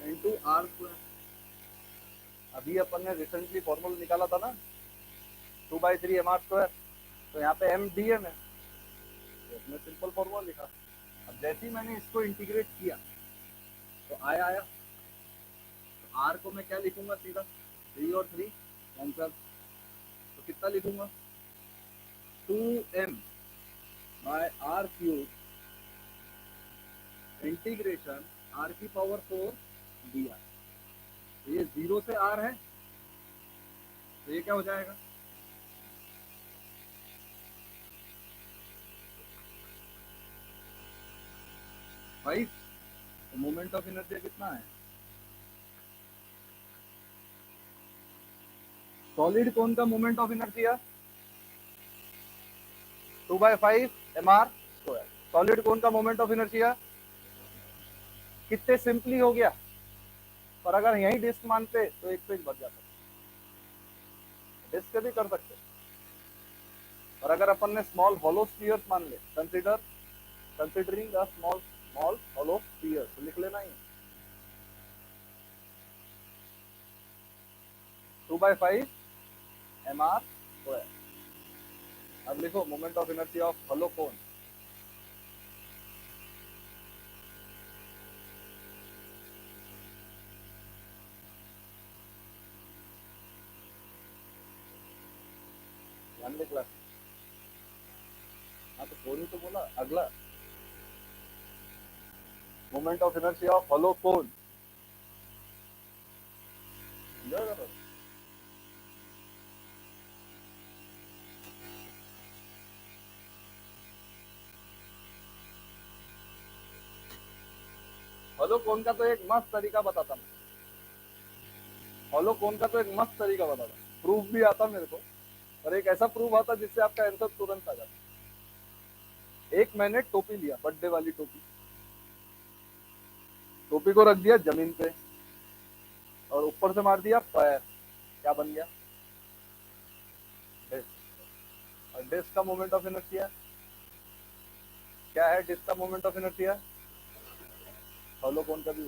इनटू r²। अभी अपन ने रिसेंटली फॉर्मूला निकाला था ना 2/3 mr², तो यहाँ पे m डीएम है, तो इसमें सिंपल फॉर्मूला लिखा। अब जैसे ही मैंने इसको इंटीग्रेट किया तो आया, तो आर को मैं क्या लिखूंगा सीधा 3 और 3 कैंसल, तो कितना लिखूंगा 2m bye r³ integration r⁴ D R, तो ये 0 से r है, तो ये क्या हो जाएगा 5, तो मोमेंट ऑफ इनर्शिया कितना है, सॉलिड कौन का moment of inertia 2/5 mr², solid कौन का मोमेंट ऑफ इनर्शिया, कितने सिंपली हो गया, पर अगर यही डिस्क मानते तो एक पेज बढ़ जाता, डिस्क भी कर सकते, और अगर अपन ने स्मॉल हॉलो स्फीयर्स मान ले, considering a small hollow sphere, तो लिख लेना ही 2/5 mr²। अब लिखो moment of inertia of hollow cone, ध्यान दे क्लास, हाँ तो कोन ही तो बोला, अगला moment of inertia of hollow cone, hollow cone का तो एक मस्त तरीका बताता मैं, हॉलो कोन का तो एक मस्त तरीका बताता, प्रूफ भी आता मेरे को, और एक ऐसा प्रूफ आता जिससे आपका आंसर तुरंत आ जाता। एक मैंने टोपी लिया, बर्थडे वाली टोपी, टोपी को रख दिया जमीन पे और ऊपर से मार दिया फायर, क्या बन गया डिस्क, और डिस्क का मोमेंट ऑफ इनर्शिया क्या है, डिस्क का moment of inertia hollow cone का भी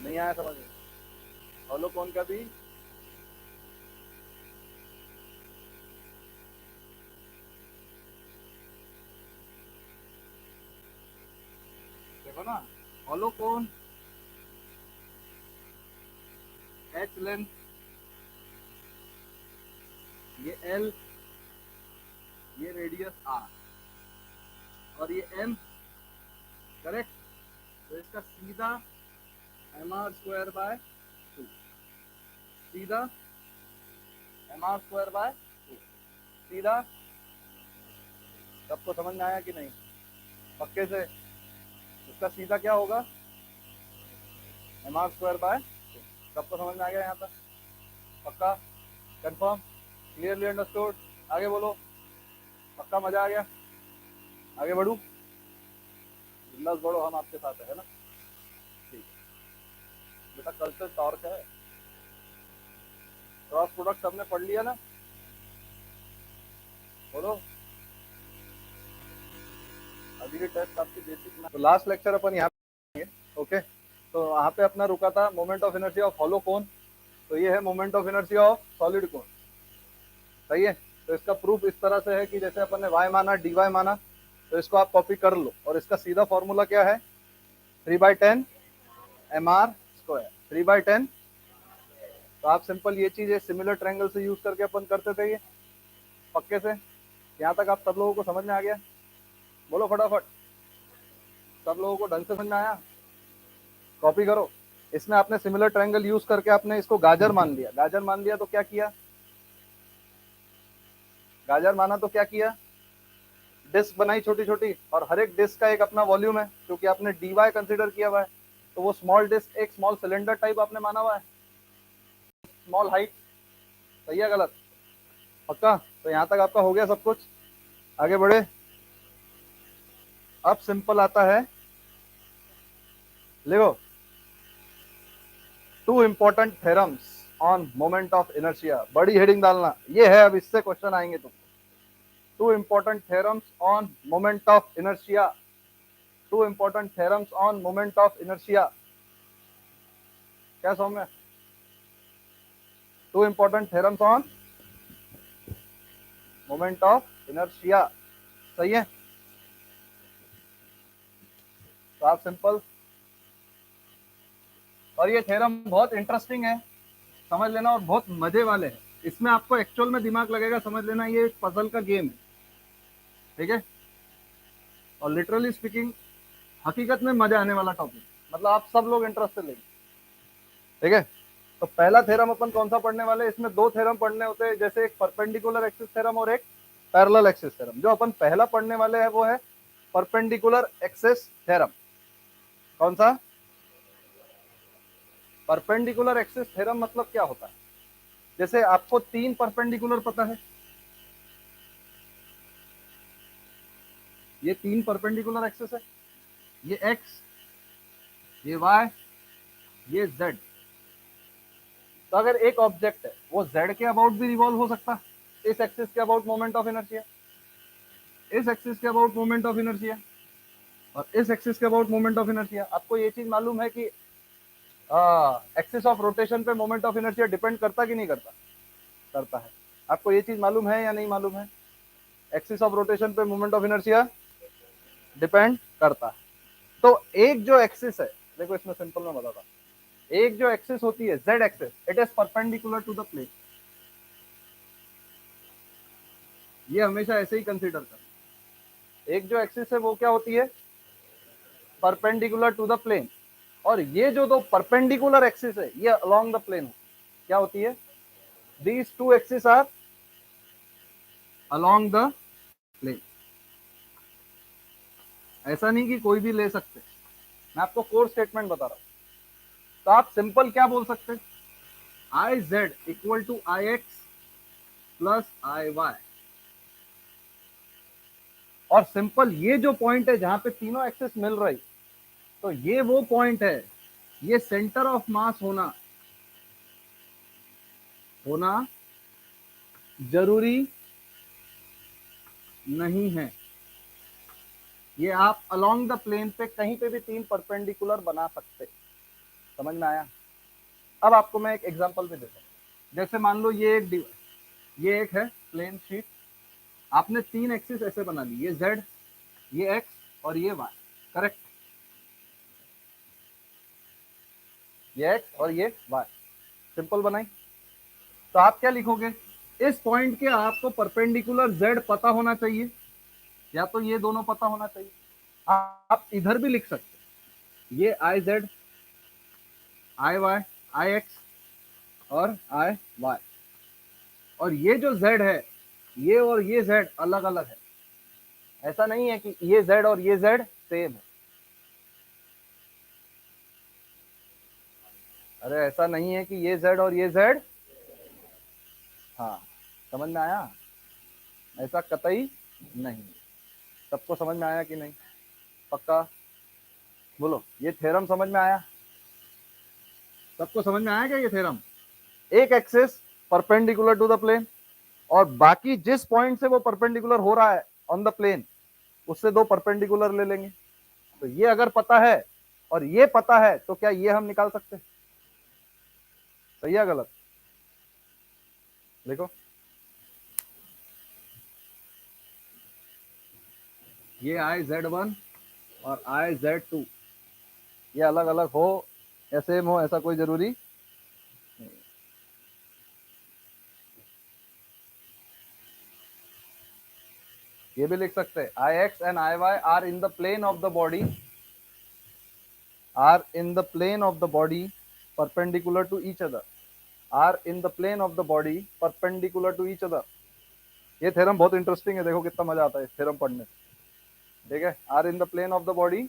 नहीं आया समझ में? हॉलो कौन का भी देखो ना, हॉलो कौन एच लेंथ, ये एल, ये रेडियस आर, और ये एम, करेक्ट। तो इसका सीधा एम आर स्क्वायर बाय 2, सीधा एम आर स्क्वायर बाय 2, सीधा। सबको समझ में आया कि नहीं? पक्के से? इसका सीधा क्या होगा? M R square by 2। सबको समझ में आ गया यहाँ तक? पक्का? कंफर्म? Clearly understood? आगे बोलो। पक्का? मजा आ गया? आगे बढ़ू? बिंदास बढ़ो, हम आपके साथ है ना? ठीक है बेटा, कल से टॉर्क है। क्रॉस प्रोडक्ट हमने पढ़ लिया ना? बोलो। अभी के टेस्ट आपकी बेसिक। तो लास्ट लेक्चर अपन यहाँ पे, ओके, तो वहाँ पे अपना रुका था moment of inertia of hollow cone. तो ये है moment of inertia of solid cone, सही है। तो इसका प्रूफ इस तरह से है कि जैसे अपन ने y माना, dy माना, तो इसको आप कॉपी कर लो, और इसका सीधा फॉर्मूला क्या है? 3/10 mr स्क्वायर, 3/10। तो आप सिंपल ये चीज सिमिलर ट्रायंगल से यूज करके अपन करते थे ये, पक्के से? यहाँ तक आप सब लोगों को समझ में आ गया? बोलो फटाफट। सब लोगों को ढंग से समझ में आया? कॉपी करो। इसमें आपने सिमिलर ट्रायंगल यूज करके आपने इसको गाजर मान लिया। गाजर मान लिया तो क्या किया? गाजर माना तो क्या किया? डिस्क बनाई छोटी छोटी, और हर एक डिस्क का एक अपना वॉल्यूम है, क्योंकि आपने dy कंसीडर किया हुआ है। तो वो स्मॉल डिस्क एक स्मॉल सिलेंडर टाइप आपने माना हुआ है, स्मॉल हाइट। सही है गलत? पक्का? तो यहाँ तक आपका हो गया सब कुछ? आगे बढ़े। अब सिंपल आता है, देखो, 2 important theorems on moment of inertia. बड़ी हेडिंग डालना, ये है, अब इससे क्वेश्चन आएंगे तुमको। 2 important theorems on moment of inertia. 2 important theorems on moment of inertia. क्या सौम्य? 2 important theorems on moment of inertia, सही है? तो आप सिंपल, और ये थ्योरम बहुत इंटरेस्टिंग है, समझ लेना, और बहुत मजे वाले हैं। इसमें आपको एक्चुअल में दिमाग लगेगा, समझ लेना, ये एक पजल का गेम है, ठीक है? और लिटरली स्पीकिंग हकीकत में मजा आने वाला टॉपिक, मतलब आप सब लोग इंटरेस्टेड लेंगे, ठीक है? तो पहला थ्योरम अपन कौन सा पढ़ने वाले? इसमें 2 थ्योरम पढ़ने होते हैं, जैसे एक परपेंडिकुलर एक्सिस थ्योरम और एक पैरेलल एक्सिस थ्योरम। जो अपन पहला पढ़ने वाले हैं वो है परपेंडिकुलर एक्सिस थ्योरम। कौन सा? परपेंडिकुलर एक्सिस थ्योरम मतलब क्या होता है? जैसे आपको 3 परपेंडिकुलर पता है, ये 3 परपेंडिकुलर एक्सिस है, ये एक्स, ये वाई, ये जेड। तो अगर एक ऑब्जेक्ट है वो जेड के अबाउट भी रिवॉल्व हो सकता है, इस एक्सिस के अबाउट मोमेंट ऑफ इनर्शिया, इस एक्सिस के अबाउट मोमेंट ऑफ इनर्शिया, और इस एक्सिस के अबाउट मोमेंट ऑफ इनर्शिया। आपको ये चीज मालूम है कि एक्सिस ऑफ रोटेशन पे मोमेंट ऑफ इनर्शिया डिपेंड करता कि नहीं करता? करता है। आपको ये चीज मालूम है या नहीं मालूम है? एक्सिस ऑफ रोटेशन पे मोमेंट ऑफ इनर्शिया डिपेंड करता है। तो एक जो एक्सिस है, देखो इसमें सिंपल में बताता, एक जो एक्सिस होती है Z axis, it is perpendicular to the plane. ये हमेशा ऐसे ही कंसीडर कर। एक जो एक्सिस है वो क्या होती है? Perpendicular to the plane. और ये जो दो परपेंडिकुलर एक्सिस है ये अलोंग द प्लेन क्या होती है? These 2 axis are along the plane. ऐसा नहीं कि कोई भी ले सकते, मैं आपको कोर स्टेटमेंट बता रहा हूं। तो आप सिंपल क्या बोल सकते? I Z equal to I X plus I Y. और सिंपल ये जो पॉइंट है जहां पे तीनों एक्सिस मिल रही, तो ये वो पॉइंट है, ये सेंटर ऑफ मास होना होना जरूरी नहीं है। ये आप अलोंग द प्लेन पे कहीं पे भी 3 परपेंडिकुलर बना सकते, समझ में आया? अब आपको मैं एक एग्जांपल भी देता हूँ। जैसे मान लो ये एक है प्लेन शीट, आपने 3 एक्सिस ऐसे बना ली, ये z, ये x और ये y, करेक्ट? ये x और ये y सिंपल बनाई। तो आप क्या लिखोगे? इस पॉइंट के आपको परपेंडिकुलर z पता होना चाहिए, या तो ये दोनों पता होना चाहिए। आप इधर भी लिख सकते, ये i z, i y, i x और i y, और ये जो z है, ये और ये z अलग अलग है। ऐसा नहीं है कि ये z और ये z सेम है। अरे ऐसा नहीं है कि ये z और ये z, हाँ, समझ में आया? ऐसा कतई नहीं। सबको समझ में आया कि नहीं? पक्का बोलो, ये थ्योरम समझ में आया? सबको समझ में आया क्या ये थ्योरम? एक axis perpendicular to the plane, और बाकी जिस पॉइंट से वो परपेंडिकुलर हो रहा है ऑन द प्लेन, उससे 2 परपेंडिकुलर ले लेंगे। तो ये अगर पता है और ये पता है तो क्या ये हम निकाल सकते हैं? सही है गलत? देखो, ये i z1 और i z2, ये अलग अलग हो या सेम हो ऐसा कोई जरूरी नहीं। ये भी लिख सकते हैं, i x and i y are in the plane of the body, are in the plane of the body perpendicular to each other, are in the plane of the body perpendicular to each other. ये थ्योरम बहुत इंटरेस्टिंग है, देखो कितना मजा आता है इस थ्योरम पढ़ने से। ठीक है, are in the plane of the body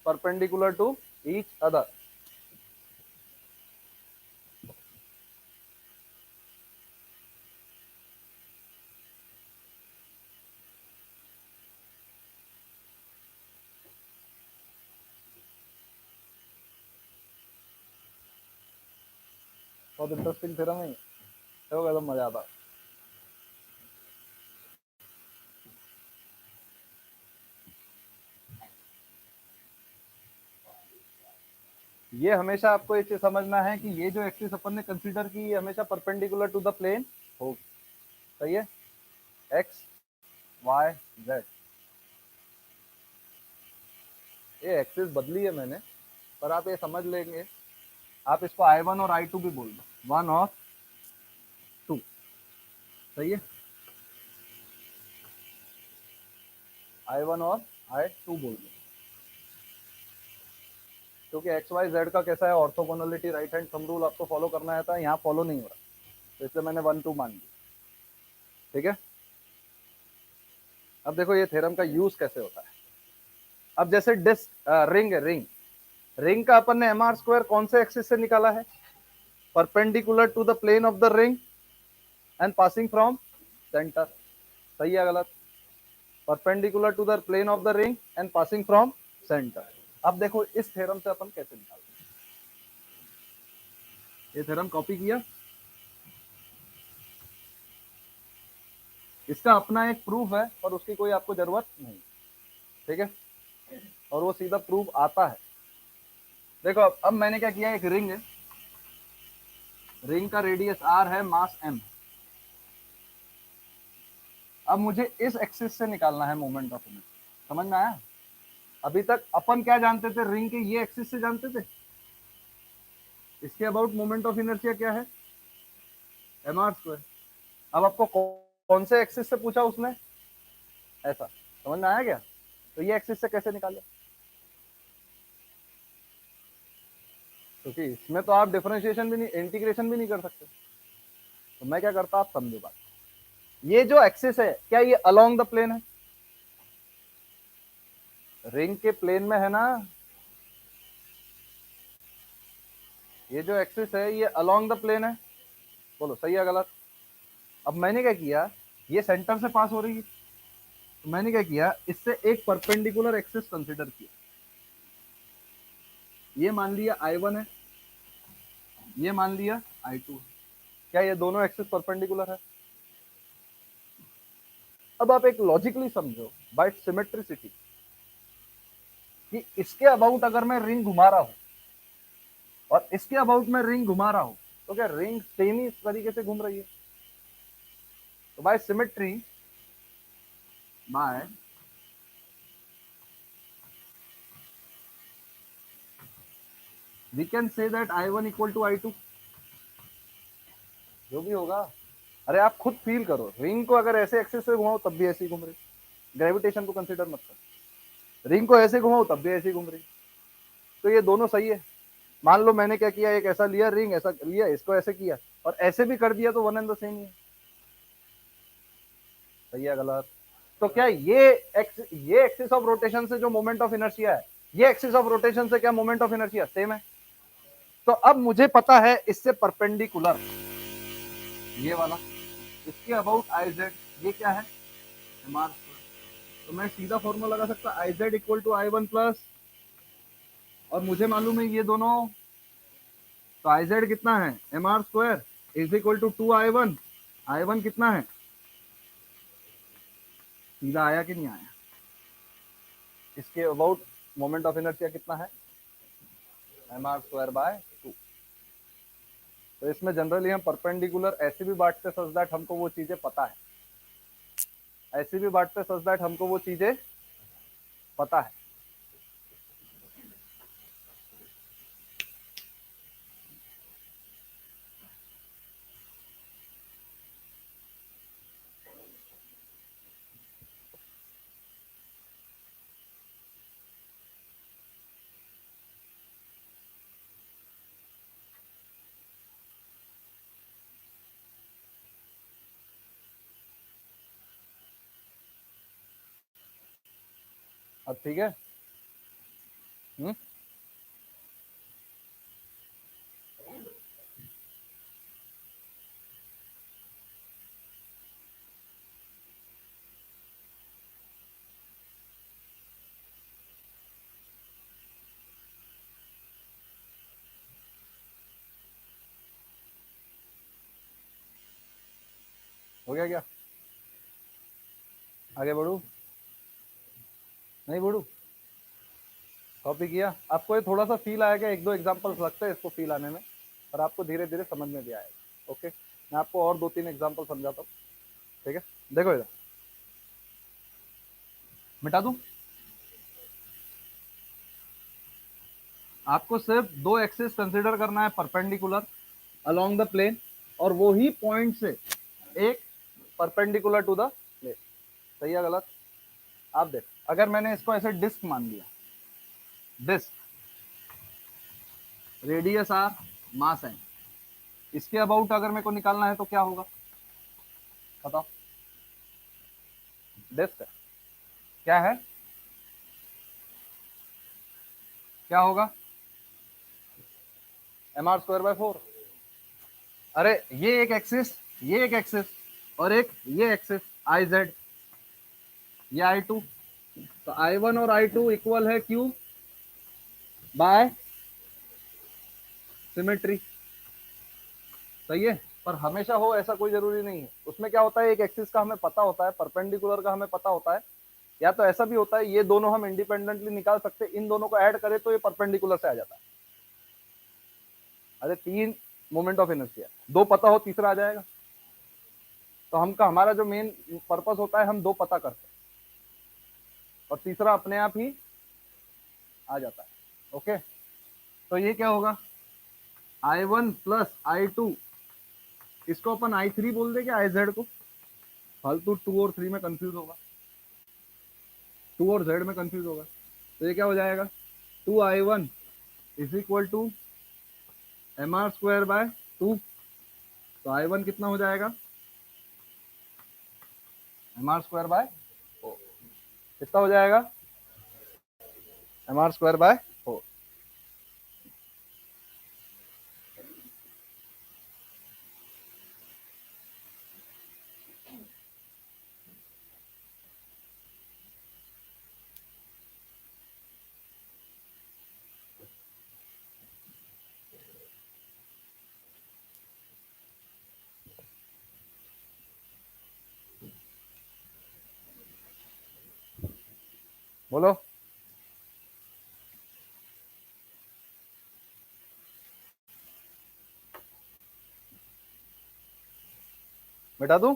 perpendicular to each other. बहुत इंटरेस्टिंग थ्योरम है, देखो एकदम मजा आता है। ये हमेशा आपको ये चीज समझना है कि ये जो एक्सिस अपन ने कंसीडर की, ये हमेशा परपेंडिकुलर टू द प्लेन होगी। सही है, एक्स वाई जेड। ये एक्सिस बदली है मैंने, पर आप ये समझ लेंगे। आप इसको I1 और I2 भी बोल दो, 1 और 2। सही है, I1 और I2 बोल दो, क्योंकि एक्स वाई जेड का कैसा है, orthogonality right hand thumb rule आपको फॉलो करना है, था यहाँ फॉलो नहीं हो रहा, तो इसलिए मैंने 1 2 मान लिया। ठीक है, अब देखो ये थ्योरम का यूज कैसे होता है। अब जैसे डिस्क रिंग है, रिंग का अपन ने एम आर स्क्वायर कौन से एक्सिस से निकाला है? Perpendicular to the plane of the ring and passing from centre. सही है गलत? Perpendicular to the plane of the ring and passing from centre. अब देखो इस थ्योरम से अपन कैसे निकालते हैं। ये थ्योरम कॉपी किया, इसका अपना एक प्रूफ है और उसकी कोई आपको जरूरत नहीं। ठीक है, और वो सीधा प्रूफ आता है। देखो अब मैंने क्या किया, एक रिंग है, रिंग का रेडियस r है, मास m। अब मुझे इस एक्सिस से निकालना है मोमेंट ऑफ इनर्शिया। समझ में आया? अभी तक अपन क्या जानते थे, रिंग के ये एक्सिस से जानते थे। इसके अबाउट मोमेंट ऑफ इनर्शिया क्या है, mr²। अब आपको कौन से एक्सिस से पूछा उसने, ऐसा। समझ में आया क्या? तो ये एक्सिस से कैसे निकाले, क्योंकि इसमें तो आप डिफरेंशिएशन भी नहीं, इंटीग्रेशन भी नहीं कर सकते। तो मैं क्या करता, आप समझो बात। ये जो एक्सिस है, क्या ये अलोंग द प्लेन है? रिंग के प्लेन में है ना। ये जो एक्सिस है ये अलोंग द प्लेन है, बोलो सही है गलत? अब मैंने क्या किया, ये सेंटर से पास हो रही है, तो मैंने क्या किया, इससे एक परपेंडिकुलर एक्सिस कंसीडर किया। ये मान लिया I1 है, ये मान लिया I2 है। क्या ये दोनों एक्सिस परपेंडिकुलर है? अब आप एक लॉजिकली समझो बाय सिमेट्रिसिटी, कि इसके अबाउट अगर मैं रिंग घुमा रहा हूं, और इसके अबाउट में रिंग घुमा रहा हूं, तो क्या रिंग सेम ही इस तरीके से घूम रही है? तो by symmetry, by we can say that I1 equal to I2, जो भी होगा। अरे आप खुद फील करो, रिंग को अगर ऐसे एक्सिस से घुमाओ तब भी ऐसे ही घूम रही, ग्रेविटेशन को कंसीडर मत कर, रिंग को ऐसे घुमाओ तब भी ऐसे ही घूम रही, तो ये दोनों सही है। मान लो मैंने क्या किया, एक ऐसा लिया रिंग, ऐसा लिया, इसको ऐसे किया और ऐसे भी कर दिया, तो वन एंड द सेम ही है। सही है गलत? तो क्या ये एक्सिस ऑफ रोटेशन से जो मोमेंट ऑफ इनर्शिया है, ये एक्सिस ऑफ रोटेशन से क्या मोमेंट ऑफ इनर्शिया सेम है? तो अब मुझे पता है इससे परपेंडिकुलर ये वाला, इसके अबाउट आई जेड, ये क्या है एम आर, तो मैं सीधा फॉर्मूला लगा सकता I Z equal to I1 plus, और मुझे मालूम है ये दोनों, तो आई जेड कितना है M R square is equal to 2I1, I1 कितना है, सीधा आया कि नहीं आया? इसके अबाउट मोमेंट ऑफ इनर्शिया कितना है, एम आर स्क्वायर बाय 2। तो इसमें जनरली हम परपेंडिकुलर ऐसे भी बांटते सच दैट हमको वो चीजें पता है, ऐसे भी बांटते सच दैट हमको वो चीजें पता है। अब ठीक है। हम्म, हो गया क्या? आगे बढ़ू नहीं बढ़ू? कॉपी किया? आपको ये थोड़ा सा फील आएगा, एक दो एग्जांपल्स लगते हैं इसको फील आने में, पर आपको धीरे धीरे समझ में भी आएगा। ओके, मैं आपको और 2-3 एग्जांपल समझाता हूँ। ठीक है, देखो इधर मिटा दूं, आपको सिर्फ दो एक्सिस कंसीडर करना है परपेंडिकुलर अलोंग द प्लेन, और वो ही पॉइंट से एक परपेंडिकुलर टू द प्लेन। सही है गलत? आप देख, अगर मैंने इसको ऐसे डिस्क मान लिया, disc, radius R, mass N, इसके अबाउट अगर मेरे को निकालना है तो क्या होगा बताओ? डिस्क क्या है, क्या होगा, एम आर स्क्वायर बाय 4। अरे ये एक एक्सिस, ये एक एक्सिस, और एक ये एक्सिस आई जेड, ये I2, तो I1 और I2 इक्वल है Q बाय सिमेट्री। सही है? पर हमेशा हो ऐसा कोई जरूरी नहीं है, उसमें क्या होता है, एक एक्सिस का हमें पता होता है, परपेंडिकुलर का हमें पता होता है, या तो ऐसा भी होता है ये दोनों हम इंडिपेंडेंटली निकाल सकते हैं, इन दोनों को ऐड करें तो ये परपेंडिकुलर से आ जाता है। अरे 3 मोमेंट ऑफ इनर्शिया, 2 पता हो तीसरा आ जाएगा, तो हमारा जो मेन पर्पस होता है, हम 2 पता करते हैं और तीसरा अपने आप ही आ जाता है। ओके, तो ये क्या होगा, I1 प्लस I2, इसको अपन I3 बोल देंगे, आई जेड को, फालतू 2 और 3 में कंफ्यूज होगा, 2 और जेड में कंफ्यूज होगा, तो ये क्या हो जाएगा, 2I1 is equal to M R square by 2। तो I1 कितना हो जाएगा, एम आर स्क्वायर बाय 4, कितना हो जाएगा, एम आर स्क्वायर बाय 4। बोलो, मिटा दूं?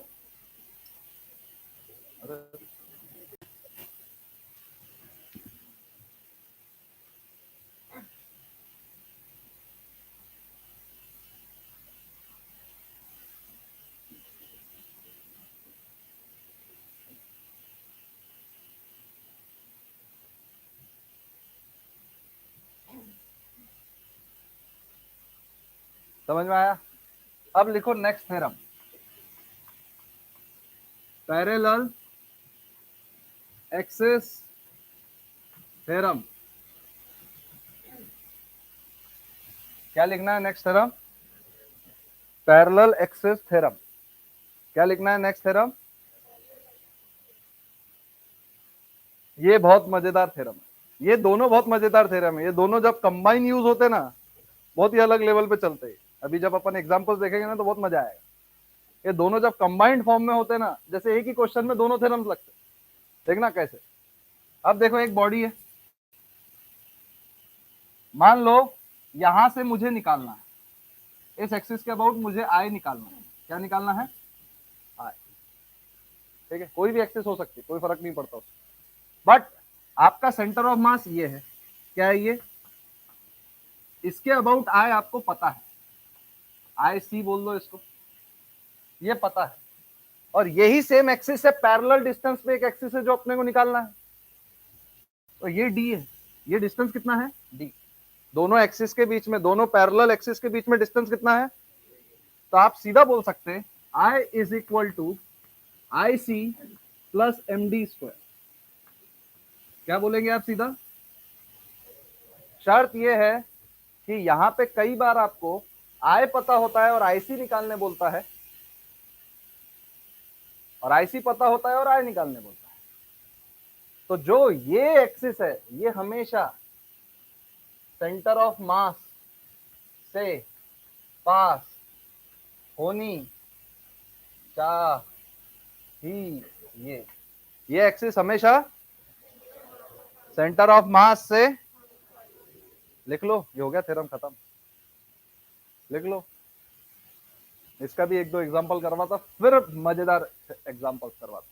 समझ में आया? अब लिखो next theorem, parallel axis theorem. क्या लिखना है next theorem? Parallel axis theorem. क्या लिखना है नेक्स्ट थ्योरम? ये बहुत मजेदार थ्योरम है, ये दोनों बहुत मजेदार थ्योरम है। ये दोनों जब कंबाइन यूज होते ना, बहुत ही अलग लेवल पे चलते हैं। अभी जब अपन एग्जांपल्स देखेंगे ना तो बहुत मजा आएगा। ये दोनों जब कंबाइंड फॉर्म में होते ना, जैसे एक ही क्वेश्चन में दोनों थ्योरम्स लगते, देखना कैसे। अब देखो एक बॉडी है, मान लो यहां से मुझे निकालना है, इस एक्सिस के अबाउट मुझे आई निकालना है। क्या निकालना है? आई। ठीक है, कोई भी एक्सिस हो सकती है, कोई फर्क नहीं पड़ता उससे। बट आपका सेंटर ऑफ मास ये है, क्या है ये? इसके अबाउट आई आपको पता है, आई सी बोल दो इसको, ये पता है। और यही सेम एक्सिस से पैरेलल डिस्टेंस पे एक एक्सिस है जो अपने को निकालना है, तो ये डी है। ये डिस्टेंस कितना है? डी। दोनों एक्सिस के बीच में, दोनों पैरेलल एक्सिस के बीच में डिस्टेंस कितना है? तो आप सीधा बोल सकते हैं I is equal to I C plus M D square. क्या बोलेंगे आप सीधा? शर्त यह है कि यहां पे कई बार आपको आई पता होता है और आईसी निकालने बोलता है, और आईसी पता होता है और आई निकालने बोलता है। तो जो ये एक्सिस है ये हमेशा सेंटर ऑफ मास से पास होनी चाहिए। ये एक्सिस हमेशा सेंटर ऑफ मास से, लिख लो, ये हो गया थ्योरम खत्म। लिख लो। इसका भी एक दो एग्जांपल करवाता, फिर मजेदार एग्जांपल करवाता।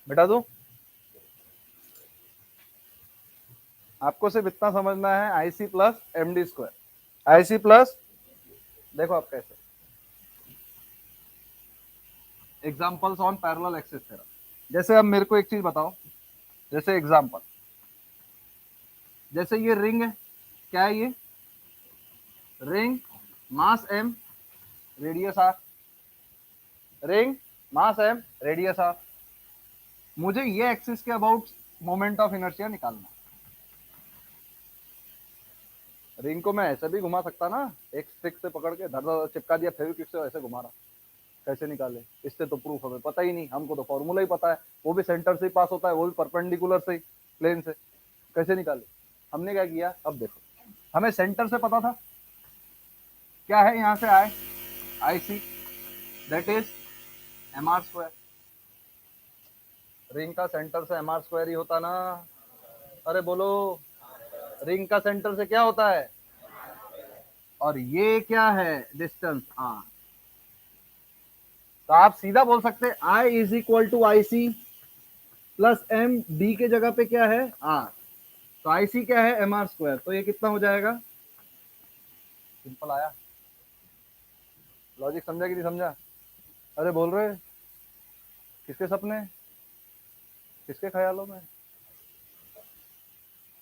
बेटा दो, आपको सिर्फ इतना समझना है, IC plus MD square. IC plus, देखो आप कैसे, examples on parallel axis theorem. जैसे अब मेरे को एक चीज बताओ, जैसे एग्जांपल, जैसे ये रिंग है, क्या है ये? रिंग, मास m, रेडियस r। रिंग, मास m, रेडियस r। मुझे ये एक्सिस के अबाउट मोमेंट ऑफ इनर्शिया निकालना है। रिंग को मैं ऐसे भी घुमा सकता ना, एक स्टिक से पकड़ के धर धर चिपका दिया, फेविक्विक से ऐसे घुमा रहा। कैसे निकाले? इससे तो प्रूफ हमें पता ही नहीं, हमको तो फॉर्मूला ही पता है, वो भी सेंटर से ही पास होता है, वो भी परपेंडिकुलर से ही, प्लेन से। कैसे निकाले? हमने क्या किया, अब देखो, हमें सेंटर से पता था, क्या है यहां से आए, I C, that is M R square. Ring का सेंटर से एम आर स्क्वायर ही होता ना। अरे बोलो, रिंग का सेंटर से क्या होता है? और ये क्या है? Distance R. तो आप सीधा बोल सकते हैं I is equal to I C plus M, D के जगह पे क्या है? आर। तो आई सी क्या है? M R square. तो ये कितना हो जाएगा? सिंपल आया। लॉजिक समझा कि नहीं समझा? अरे बोल रहे, किसके सपने, किसके ख्यालों में?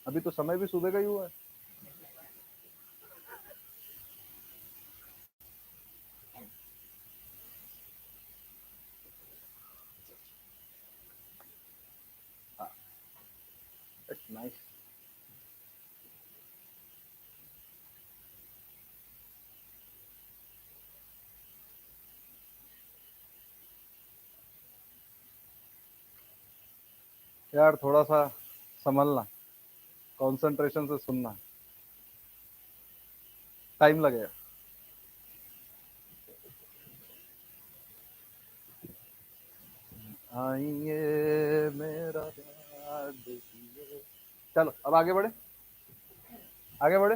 अभी तो समय भी सुबह का ही हुआ है। It's nice. यार थोड़ा सा संभलना, कंसंट्रेशन से सुनना, टाइम लगेगा। आइए मेरा प्यार देखिए। चलो अब आगे बढ़े, आगे बढ़े।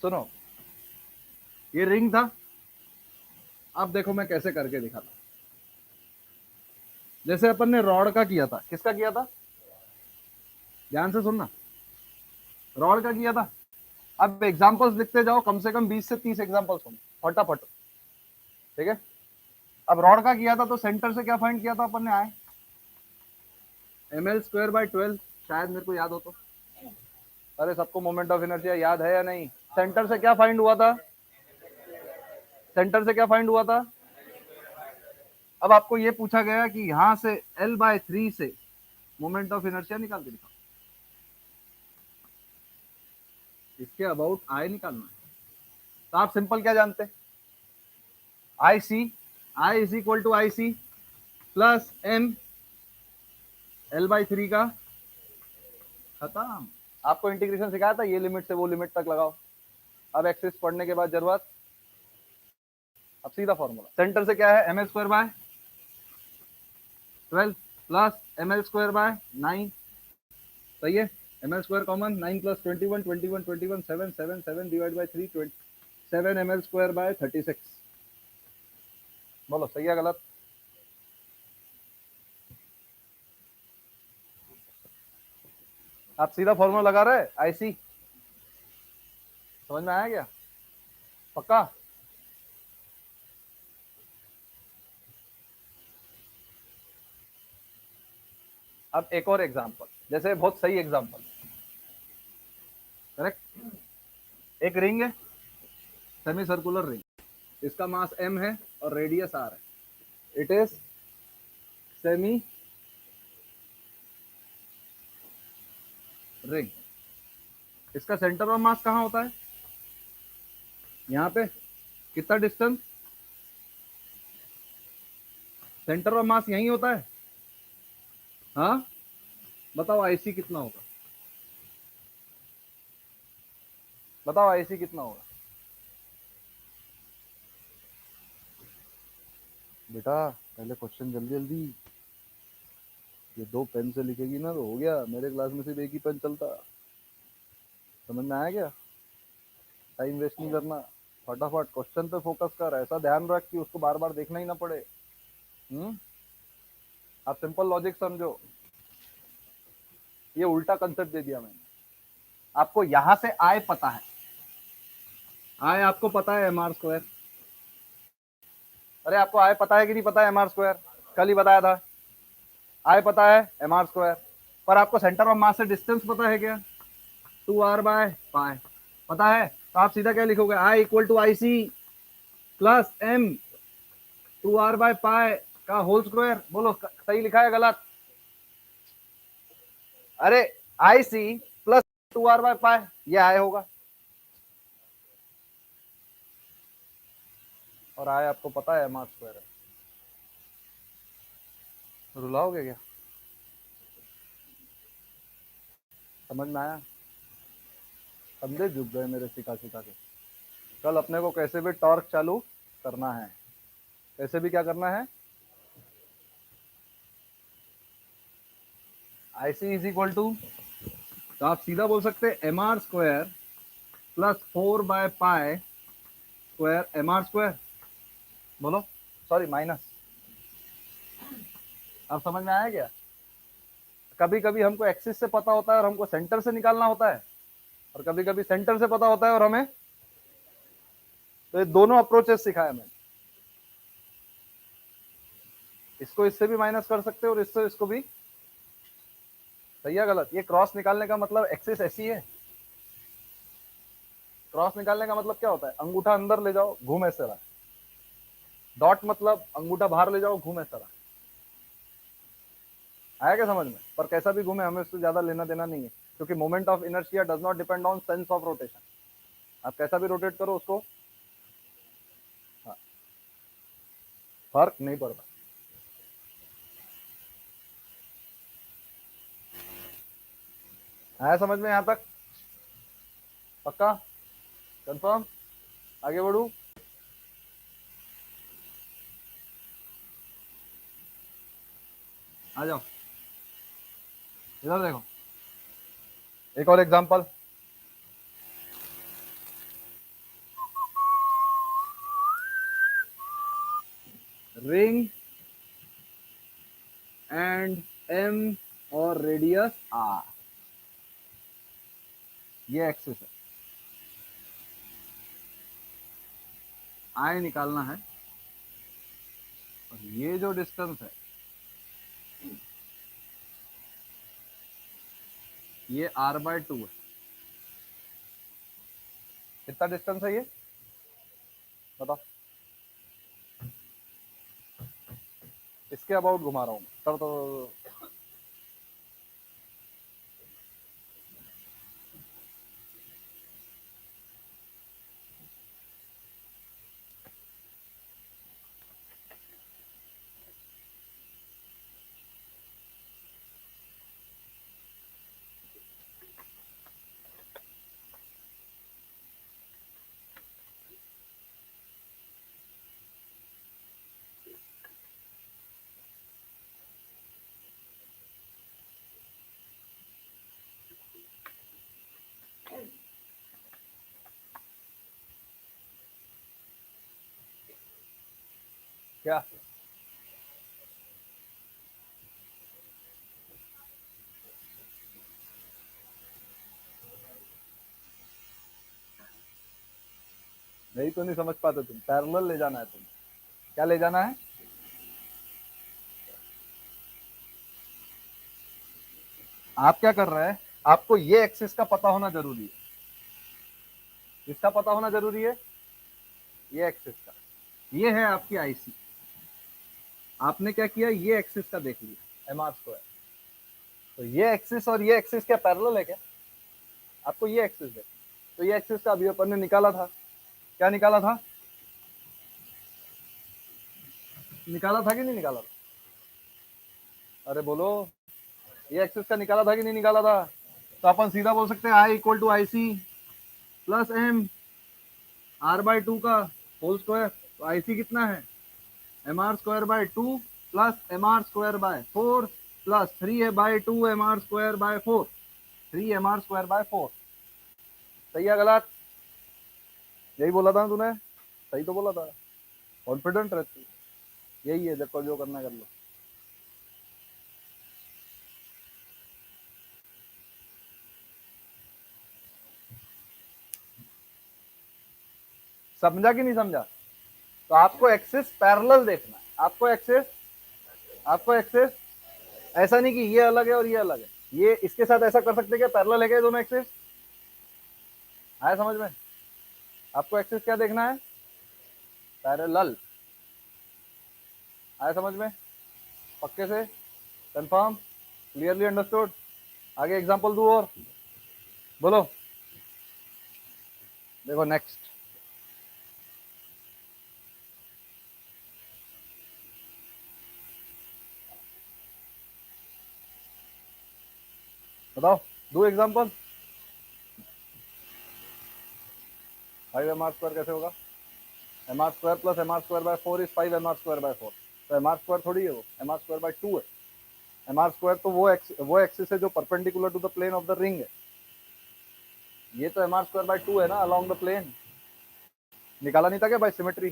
सुनो, ये रिंग था, अब देखो मैं कैसे करके दिखाता। जैसे अपन ने रॉड का किया था, किसका किया था, ध्यान से सुनना, रॉड का किया था। अब एग्जांपल्स लिखते जाओ, कम से कम 20 से 30 एग्जांपल्स होंगे फटाफट, ठीक है। अब रॉड का किया था तो सेंटर से क्या फाइंड किया था अपन ने, आए ml²/12, शायद मेरे को याद हो तो। अरे सबको मोमेंट ऑफ इनर्शिया याद है या नहीं? सेंटर से क्या फाइंड हुआ था, सेंटर से क्या फाइंड हुआ था। अब आपको ये पूछा गया कि यहां से L/3 से मोमेंट ऑफ इनर्शिया निकाल के दिखाओ, इसके अबाउट आई निकालना है। तो आप सिंपल क्या जानते हैं, I C, I is equal to I C plus M L/3 का, खत्म। आपको इंटीग्रेशन सिखाया था, ये लिमिट से वो लिमिट तक लगाओ। अब एक्सिस पढ़ने के बाद जरूरत, अब सीधा फॉर्मूला, सेंटर से क्या है ml²/12 प्लस ml²/9, सही है। ml² common, 9 plus 21, 21, 21, 7, 7, 7 divide by 3, 7 ml²/36। बोलो सही है गलत? आप सीधा फॉर्मूला लगा रहे आईसी, समझ में आया क्या, पक्का? अब एक और एग्जांपल, जैसे बहुत सही एग्जांपल, करेक्ट। एक रिंग है, सेमी सर्कुलर रिंग, इसका मास m है और रेडियस r है। It is semi ring. इसका सेंटर ऑफ मास कहाँ होता है, यहाँ पे। कितना डिस्टेंस, सेंटर ऑफ मास यही होता है। हाँ बताओ आईसी कितना होगा, बताओ आईसी कितना होगा बेटा, पहले क्वेश्चन जल्दी जल्दी। ये 2 पेन से लिखेगी ना तो हो गया, मेरे क्लास में सिर्फ एक ही पेन चलता। समझ में आया क्या, टाइम वेस्ट नहीं करना, फटाफट क्वेश्चन पे फोकस कर, ऐसा ध्यान रख कि उसको बार बार देखना ही ना पड़े। आप सिंपल लॉजिक समझो, ये उल्टा कंसेप्ट दे दिया मैंने आपको। यहां से आय पता है, आय आपको पता है mr²। अरे आपको आय पता है कि नहीं पता है mr², कल ही बताया था। आय पता है mr², पर आपको सेंटर ऑफ मास से डिस्टेंस पता है क्या, 2r/π पता है। तो आप सीधा क्या लिखोगे, I equal to I C plus m 2r/π का होल स्क्वायर। बोलो सही लिखा है गलत? अरे आई सी प्लस 2r/π, ये आय होगा, और आय आपको पता है mr²। रुलाओगे क्या, समझ में आया? कंधे झुक गए मेरे सिखा सिखा के। कल अपने को कैसे भी टॉर्क चालू करना है, कैसे भी क्या करना है। IC इज इक्वल टू, तो आप सीधा बोल सकते हैं mr² प्लस 4/π² mr²। बोलो, सॉरी माइनस। अब समझ में आया क्या? कभी कभी हमको एक्सिस से पता होता है और हमको सेंटर से निकालना होता है, और कभी कभी सेंटर से पता होता है और हमें, तो ये दोनों अप्रोचेस सिखाया मैंने। इसको इससे भी माइनस कर सकते हो और इससे इसको भी। सही है गलत? ये क्रॉस निकालने का मतलब एक्सिस ऐसी है, क्रॉस निकालने का मतलब क्या होता है, अंगूठा अंदर ले जाओ घूम ऐसे रहा। डॉट मतलब अंगूठा बाहर ले जाओ घूम ऐसा रहा। आया क्या समझ में? पर कैसा भी घूमे हमें उससे ज्यादा लेना देना नहीं है, क्योंकि moment of inertia does not depend on sense of rotation. आप कैसा भी रोटेट करो उसको, हाँ, फर्क नहीं पड़ता। आया समझ में यहाँ तक? पक्का? कंफर्म? आगे बढ़ू? आ जाओ, इधर देखो, एक और एग्जांपल। रिंग एंड एम और रेडियस आर, ये एक्सिस है, आई निकालना है, और ये जो डिस्टेंस है ये r/2 है। कितना डिस्टेंस है ये बताओ? इसके अबाउट घुमा रहा हूँ तब तो क्या यही तो नहीं समझ पाते तुम? पैरेलल ले जाना है तुम, क्या ले जाना है? आप क्या कर रहे हैं, आपको ये एक्सिस का पता होना जरूरी है। किसका पता होना जरूरी है? ये एक्सिस का। ये है आपकी आईसी, आपने क्या किया, ये एक्सिस का देख लिया mr²। तो ये एक्सिस और ये एक्सिस क्या पैरेलल है क्या? आपको ये एक्सिस है, तो ये एक्सिस का अभी अपन ने निकाला था, क्या निकाला था? निकाला था कि नहीं निकाला था? अरे बोलो, ये एक्सिस का निकाला था कि नहीं निकाला था? तो अपन सीधा बोल सकते हैं I = IC plus M r/2 का होल स्क्वायर। तो IC कितना है? mr²/2 plus mr²/4 plus 3/2 mr²/4, 3 mr²/4। सही है गलत? यही बोला था तूने, सही तो बोला था, कॉन्फिडेंट रहती, यही है, देखो जो करना कर लो। समझा कि नहीं समझा? तो आपको एक्सिस पैरेलल देखना है, आपको एक्सिस ऐसा नहीं कि ये अलग है और ये अलग है, ये इसके साथ ऐसा कर सकते हैं क्या, पैरेलल है क्या दोनों एक्सिस? आया समझ में? आपको एक्सिस क्या देखना है? पैरेलल। आया समझ में? पक्के से? कंफर्म? Clearly understood? आगे एग्जांपल दो और बोलो। देखो नेक्स्ट, बताओ, दो एग्जांपल। 5mr² कैसे होगा? mr² plus mr²/4 is 5mr²/4। तो mr² थोड़ी है वो, mr²/2 है। mr² तो वो एक्सिस है जो perpendicular to the plane of the ring है। ये तो mr²/2 है ना, अलोंग द प्लेन। निकाला नहीं था क्या by symmetry?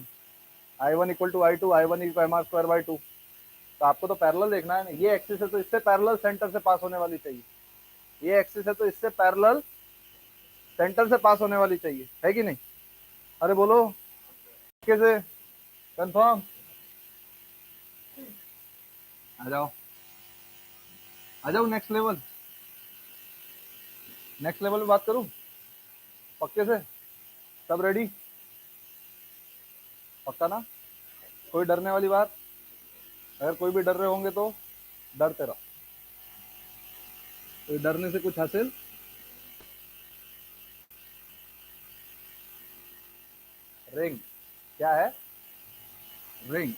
I1 = I2, I1 = mr²/2। तो आपको तो पैरेलल देखना है ना, ये एक्सिस है तो इससे पैरेलल सेंटर से पास होने वाली चाहिए, ये एक्सिस है तो इससे पैरेलल सेंटर से पास होने वाली चाहिए, है कि नहीं? अरे बोलो कैसे? कंफर्म? आ जाओ, आ जाओ, नेक्स्ट लेवल, नेक्स्ट लेवल में बात करूं पक्के से? सब रेडी? पक्का ना? कोई डरने वाली बात? अगर कोई भी डर रहे होंगे तो डरते रहो, तो डरने से कुछ हासिल। रिंग क्या है? रिंग,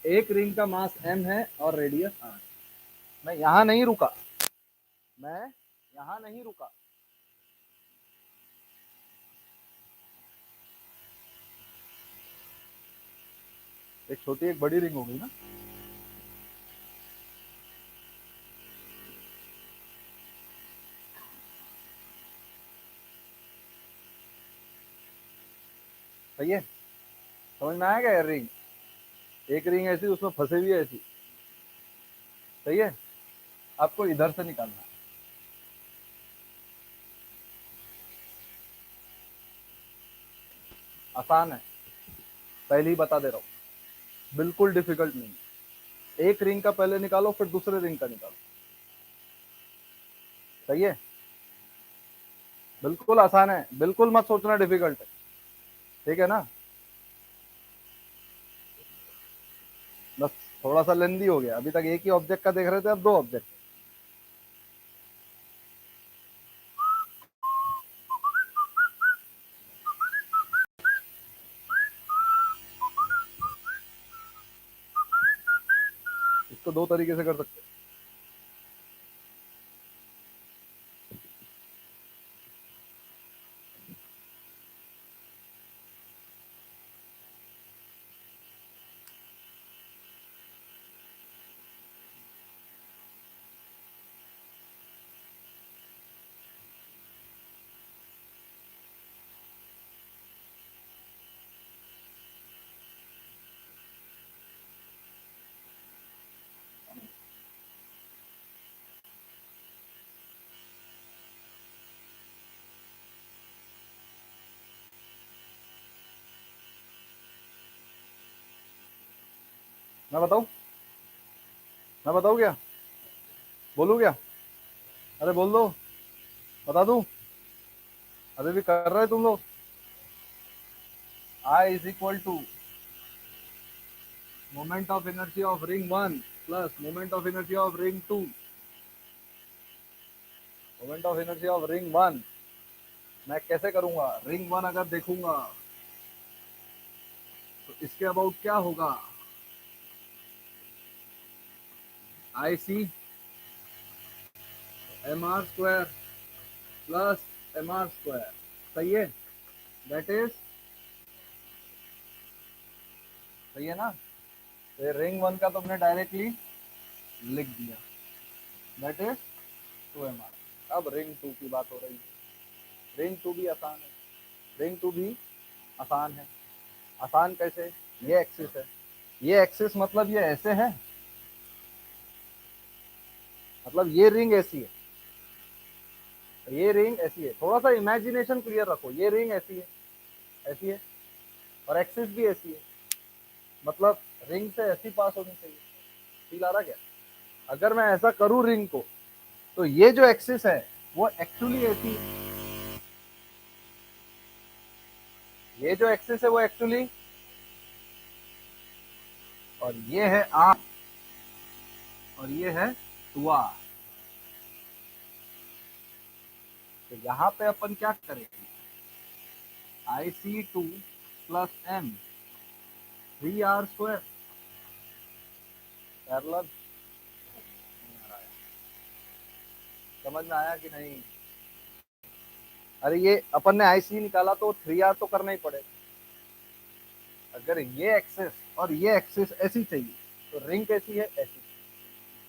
एक रिंग का मास m है और रेडियस r। मैं यहां नहीं रुका, मैं यहाँ नहीं रुका। एक छोटी एक बड़ी रिंग होगी ना। सही है, समझ में आया क्या? रिंग, एक रिंग ऐसी उसमें फंसे हुई है ऐसी। सही है, आपको इधर से निकालना है। आसान है, पहले ही बता दे रहा हूँ, बिल्कुल डिफिकल्ट नहीं। एक रिंग का पहले निकालो, फिर दूसरे रिंग का निकालो। सही है, बिल्कुल आसान है, बिल्कुल मत सोचना डिफिकल्ट है। ठीक है ना? बस थोड़ा सा लेंदी हो गया, अभी तक एक ही ऑब्जेक्ट का देख रहे थे, अब दो ऑब्जेक्ट। इसको दो तरीके से कर सकते हैं। मैं बताऊं? मैं बताऊं क्या? बोलूं क्या? अरे बोल दो, बता दूं? अभी भी कर रहे तुम लोग? I is equal to moment of inertia of ring 1 plus moment of inertia of ring 2, moment of inertia of ring 1। मैं कैसे करूंगा? रिंग 1 अगर देखूंगा तो इसके अबाउट क्या होगा? I C M R square plus M R square. सही है, दैट इज, सही है ना? तो रिंग 1 का तुमने डायरेक्टली लिख दिया, दैट इज 2 mr। अब रिंग 2 की बात हो रही है। रिंग 2 भी आसान है, रिंग 2 भी आसान है। आसान कैसे? ये एक्सिस है, ये एक्सिस मतलब ये ऐसे है, मतलब ये रिंग ऐसी है, ये रिंग ऐसी है। थोड़ा सा इमेजिनेशन क्लियर रखो, ये रिंग ऐसी है, ऐसी है, और एक्सिस भी ऐसी है, मतलब रिंग से ऐसी पास होनी चाहिए। फील आ रहा क्या? अगर मैं ऐसा करूं रिंग को, तो ये जो एक्सिस है वो एक्चुअली ऐसी है, ये जो एक्सिस है वो एक्चुअली, और ये है आर, और ये है टुआ। तो यहाँ पे अपन क्या करेंगे? I C two plus M 3r² parallel. समझ में आया कि नहीं? अरे ये अपन ने आई सी निकाला तो 3r तो करना ही पड़ेगा। अगर ये एक्सिस और ये एक्सिस ऐसी चाहिए, तो रिंग कैसी है? ऐसी।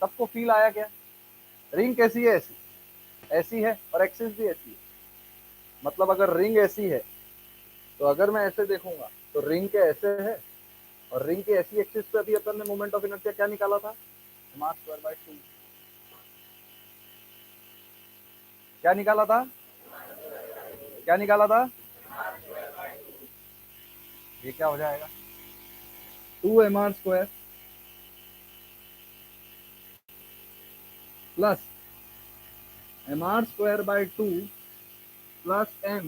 सबको फील आया क्या? रिंग कैसी है? ऐसी, ऐसी है, और एक्सिस भी ऐसी है। मतलब अगर रिंग ऐसी है, तो अगर मैं ऐसे देखूंगा तो रिंग के ऐसे है, और रिंग के ऐसी एक्सिस पे अभी अपन ने मोमेंट ऑफ इनर्शिया क्या निकाला था? m²/2। क्या निकाला था? क्या निकाला था? ये क्या हो जाएगा? 2mr² plus mr²/2 plus m।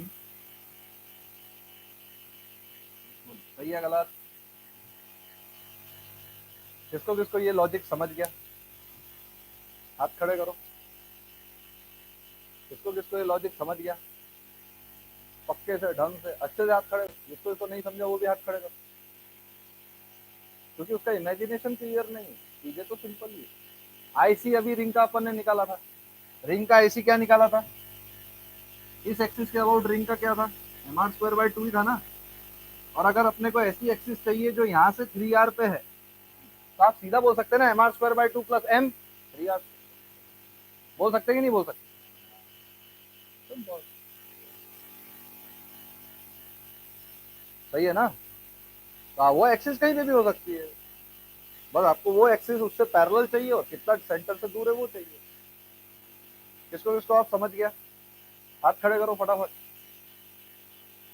सही है गलत? किसको किसको ये लॉजिक समझ गया? हाथ खड़े करो। किसको किसको ये लॉजिक समझ गया? पक्के से, ढंग से, अच्छे से हाथ खड़े। जिसको इसको नहीं समझा वो भी हाथ खड़े करो, क्योंकि उसका इमेजिनेशन क्लियर नहीं है। चीजें तो सिंपल ही है। आईसी अभी रिंग का अपन ने निकाला था, रिंग का एसी क्या निकाला था, इस एक्सिस के अबाउट रिंग का क्या था, M R square by two ही था ना। और अगर अपने को ऐसी एक्सिस चाहिए जो यहाँ से 3r पे है, तो आप सीधा बोल सकते हैं ना M R square by two plus M 3r। बोल सकते कि नहीं बोल सकते? सही है ना। तो वो एक्सिस कहीं पे भी हो सकती है, बस आपको वो एक्सिस उससे पैरेलल चाहिए और कितना सेंटर से दूर है वो चाहिए। किसको किसको आप समझ गया? हाथ खड़े करो फटाफट,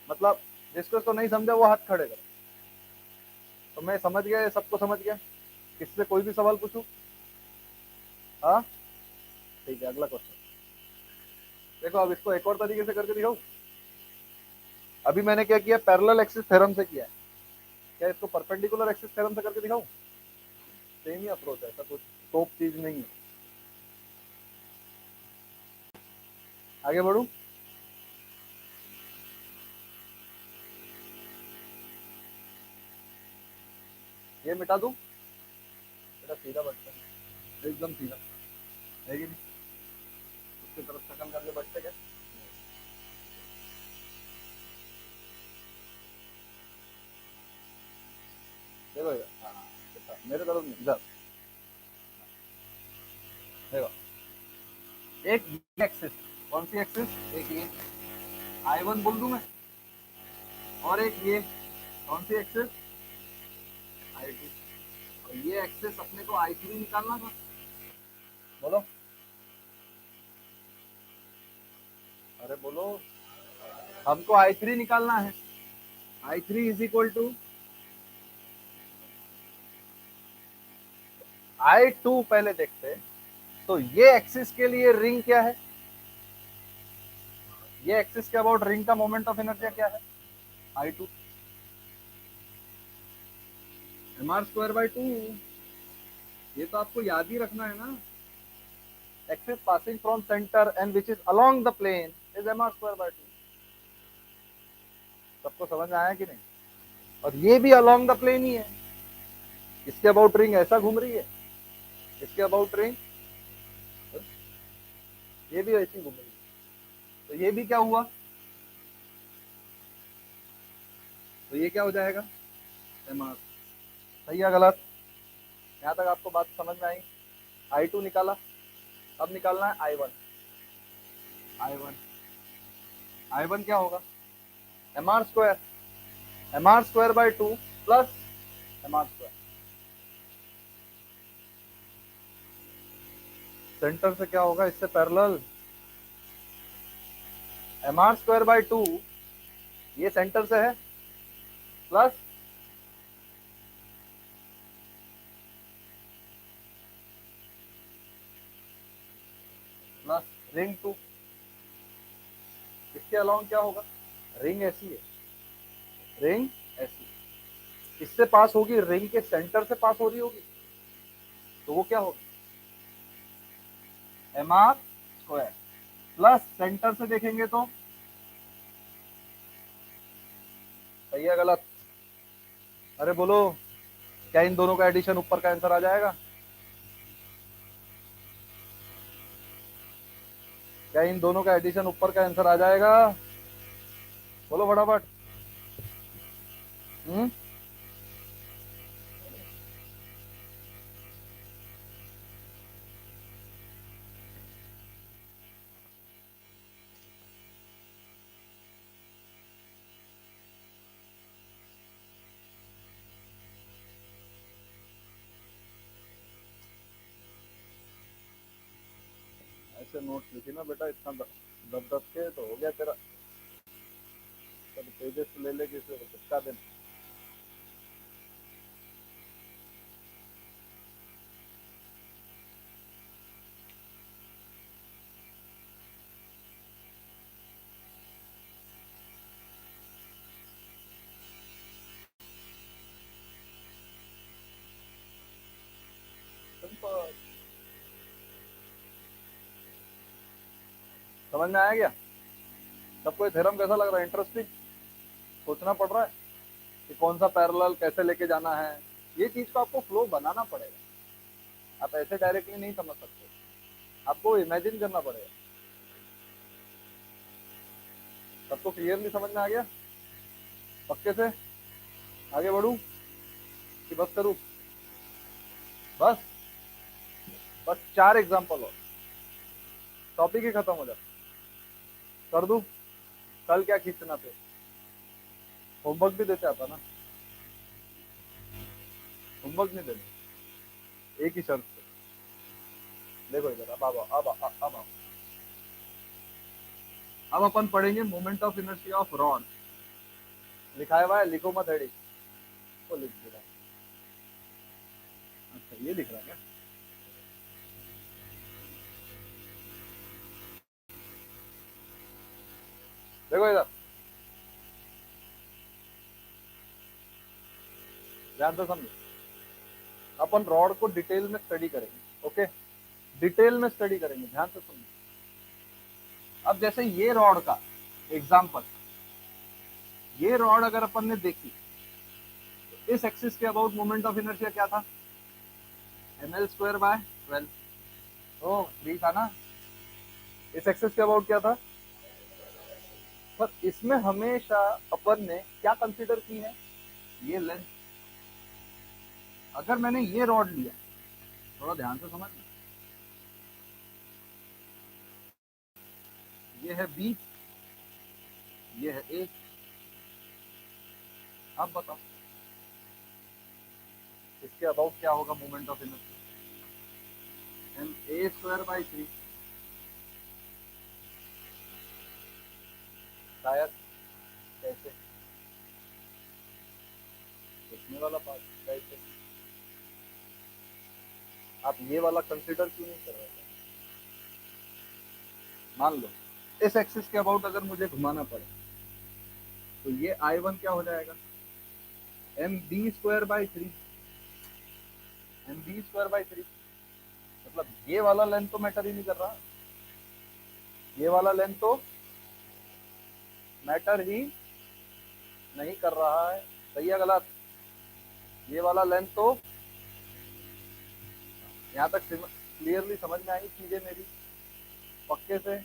मतलब जिसको इसको नहीं समझा वो हाथ खड़े करो। तो मैं समझ गया, ये सबको समझ गया, किससे कोई भी सवाल पूछूं? हाँ ठीक है, अगला क्वेश्चन देखो। अब इसको एक और तरीके से करके दिखाऊं। अभी मैंने क्या किया, पैरेलल एक्सिस थ्योरम से किया है, क्या इसको परपेंडिकुलर एक्सिस थ्योरम से करके दिखाऊं? सेम ही अप्रोच है, ऐसा कुछ टॉप चीज नहीं है। आगे बढ़ू? ये मिटा दूं? बेटा सीधा बैठता है, एकदम सीधा है कि नहीं? उसकी तरफ शकल करके बैठते क्या? देखो इधर, हाँ मेरे तरफ नहीं, इधर देखो। एक एक्सिस, कौन सी एक्सिस, एक ये आई वन बोल दूं मैं, और एक ये कौन सी एक्सिस, आई टू। और ये एक्सिस अपने को आई थ्री निकालना था। बोलो, अरे बोलो, हमको आई थ्री निकालना है। I three is equal to I two. पहले देखते हैं, तो ये एक्सिस के लिए रिंग क्या है, ये एक्सिस के अबाउट रिंग का मोमेंट ऑफ इनर्शिया क्या है, I two M R square by two. ये तो आपको याद ही रखना है ना, axis passing from centre and which is along the plane is M R square by two. सबको समझ में आया कि नहीं? और ये भी अलोंग द प्लेन ही है, इसके अबाउट रिंग ऐसा घूम रही है, इसके अबाउट रिंग ये भी ऐसी घूम रही है। तो ये भी क्या हुआ, तो ये क्या हो जाएगा, एम आर। सही है गलत? यहाँ तक आपको बात समझ में आई? आई टू निकाला, अब निकालना है I one. I one, I one क्या होगा, M R square, M R square by two plus M R square. Centre से क्या होगा, इससे parallel, M R square by two, ये सेंटर से है, प्लस प्लस रिंग टू, इसके अलाउंग क्या होगा, रिंग ऐसी है, रिंग ऐसी, इससे पास होगी, रिंग के सेंटर से पास हो रही होगी, तो वो क्या होगी, M R square plus centre से देखेंगे तो, सही है गलत? अरे बोलो, क्या इन दोनों का एडिशन ऊपर का आंसर आ जाएगा? क्या इन दोनों का एडिशन ऊपर का आंसर आ जाएगा? बोलो फटाफट। हम्म, ऐसे नोट्स लिखी ना बेटा, इतना दब दब के तो हो गया तेरा, पेजेस ले ले किसी को चिपका देना। सिंपल, समझ में आया क्या? सबको थ्योरम कैसा लग रहा है, इंटरेस्टिंग? सोचना पड़ रहा है कि कौन सा पैरेलल कैसे लेके जाना है, ये चीज को आपको फ्लो बनाना पड़ेगा, आप ऐसे डायरेक्टली नहीं समझ सकते। आपको इमेजिन करना पड़ेगा। सबको क्लियरली समझ में आ गया? पक्के से आगे बढ़ूं कि बस करूं? बस बस 4 एग्जांपल और टॉपिक ही खत्म हो जाए। कर दूं? कल क्या खींचना थे? होमवर्क भी देते आता ना। होमवर्क नहीं देना, एक ही शर्त पे। देखो इधर, अब आओ, अब आओ। अब अपन पढ़ेंगे moment of inertia of rod. लिखाया हुआ है, लिखो मत हेडिंग। वो लिख दे रहा है। अच्छा, ये लिख रहा है क्या? देखो इधर, ध्यान से समझो। अपन रॉड को डिटेल में स्टडी करेंगे। ओके, डिटेल में स्टडी करेंगे, ध्यान से समझो। अब जैसे ये रॉड का एग्जांपल, ये रॉड अगर अपन ने देखी तो इस एक्सिस के अबाउट मोमेंट ऑफ इनर्शिया क्या था? ml²/12। ओ 3 था ना। इस एक्सिस के अबाउट क्या था? पर इसमें हमेशा अपन ने क्या कंसीडर की है? ये लेंथ। अगर मैंने ये रॉड लिया, थोड़ा ध्यान से समझना, ये है बी, ये है ए। अब बताओ इसके अबाउट क्या होगा मोमेंट ऑफ इनर्शिया? ma²/3। शायद कैसे? इसमें वाला पार्ट कैसे? आप ये वाला कंसीडर क्यों नहीं कर रहे हैं? मान लो इस एक्सिस के अबाउट अगर मुझे घुमाना पड़े तो ये I1 क्या हो जाएगा? mb²/3। mb²/3 मतलब ये वाला लेंथ तो मैटर ही नहीं कर रहा। ये वाला लेंथ तो मैटर ही नहीं कर रहा है। सही है गलत? ये वाला लेंथ तो, यहाँ तक क्लियरली समझ में आई चीजें मेरी? पक्के से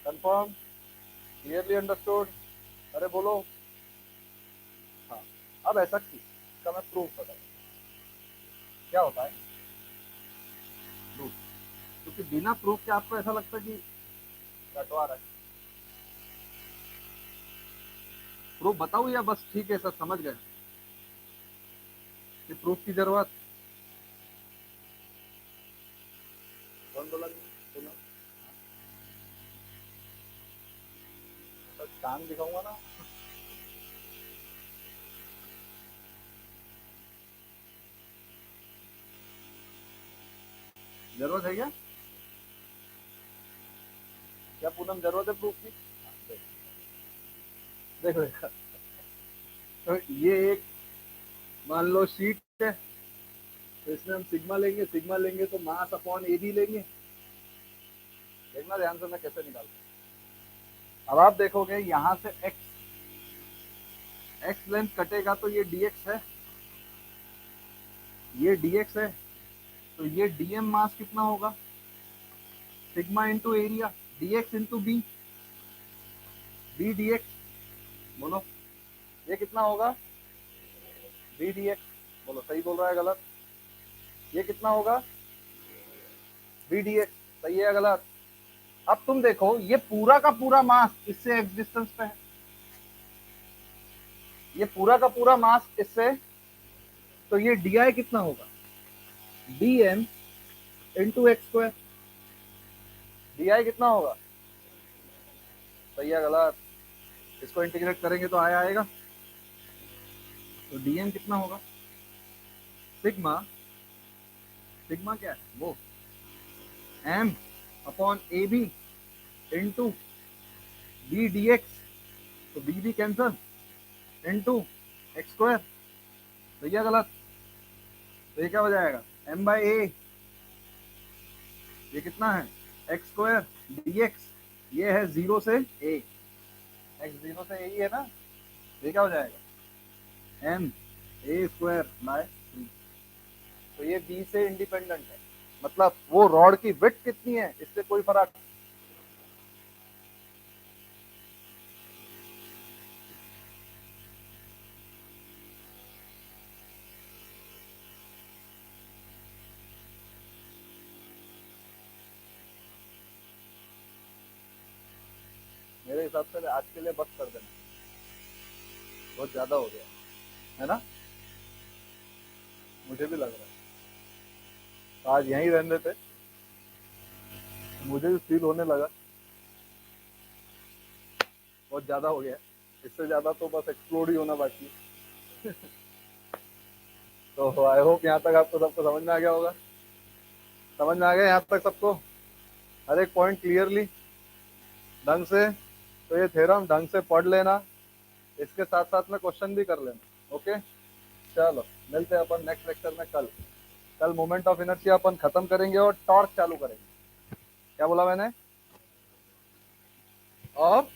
कंफर्म? Clearly understood? अरे बोलो। हाँ, अब ऐसा इसका मैं प्रूफ बताऊँ क्या होता है। प्रूफ, क्योंकि बिना प्रूफ के आपको ऐसा लगता है कि रटवा रहा है। प्रूफ बताऊँ या बस ठीक है सर समझ गए कि प्रूफ की जरूरत? कौन बोला? सुना? काम दिखाऊंगा ना। जरूरत है क्या? क्या पूनम जरूरत है प्रूफ की? देखो देखो, तो ये एक मान लो शीट है, तो इसमें हम सिग्मा लेंगे तो मास अपॉन ए बी लेंगे। देखना ध्यान से मैं कैसे निकालता हूँ। अब आप देखोगे यहाँ से एक्स लेंथ कटेगा तो ये dx है, ये dx है, तो ये dm मास कितना होगा? Sigma into area, dx into B, B dx। बोलो ये कितना होगा? B dx। बोलो सही बोल रहा है गलत? ये कितना होगा? B dx। सही है गलत? अब तुम देखो ये पूरा का पूरा मास इससे एक्स डिस्टेंस पे है, ये पूरा का पूरा मास इससे, तो ये डी कितना होगा? dm into x²। डी कितना होगा? सही है गलत? इसको इंटीग्रेट करेंगे तो आएगा। तो dm कितना होगा? सिग्मा, सिग्मा क्या है वो? m upon A B into B D X, तो बी भी कैंसल, इंटू x²। सही है गलत? तो ये क्या हो जाएगा? m/a। ये कितना है? x² dx। ये है 0 से a, x 0 से a ही है ना। ये क्या हो जाएगा? m a² by 3। तो ये b से इंडिपेंडेंट है, मतलब वो रॉड की विड्थ कितनी है इससे कोई फर्क। मेरे हिसाब से आज के लिए बस कर देना, बहुत ज्यादा हो गया है ना, मुझे भी लग रहा है आज यहीं रहने थे, मुझे भी फील होने लगा बहुत ज्यादा हो गया, इससे ज्यादा तो बस एक्सप्लोड ही होना बाकी है। तो आई होप यहाँ तक आपको सबको समझ में आ गया होगा, समझ में आ गया यहाँ तक सबको, हर एक पॉइंट क्लियरली ढंग से। तो ये थ्योरम ढंग से पढ़ लेना, इसके साथ साथ में क्वेश्चन भी कर लेना। ओके चलो मिलते हैं अपन नेक्स्ट लेक्चर में कल। कल मोमेंट ऑफ इनर्शिया अपन खत्म करेंगे और टॉर्क चालू करेंगे। क्या बोला मैंने? ऑफ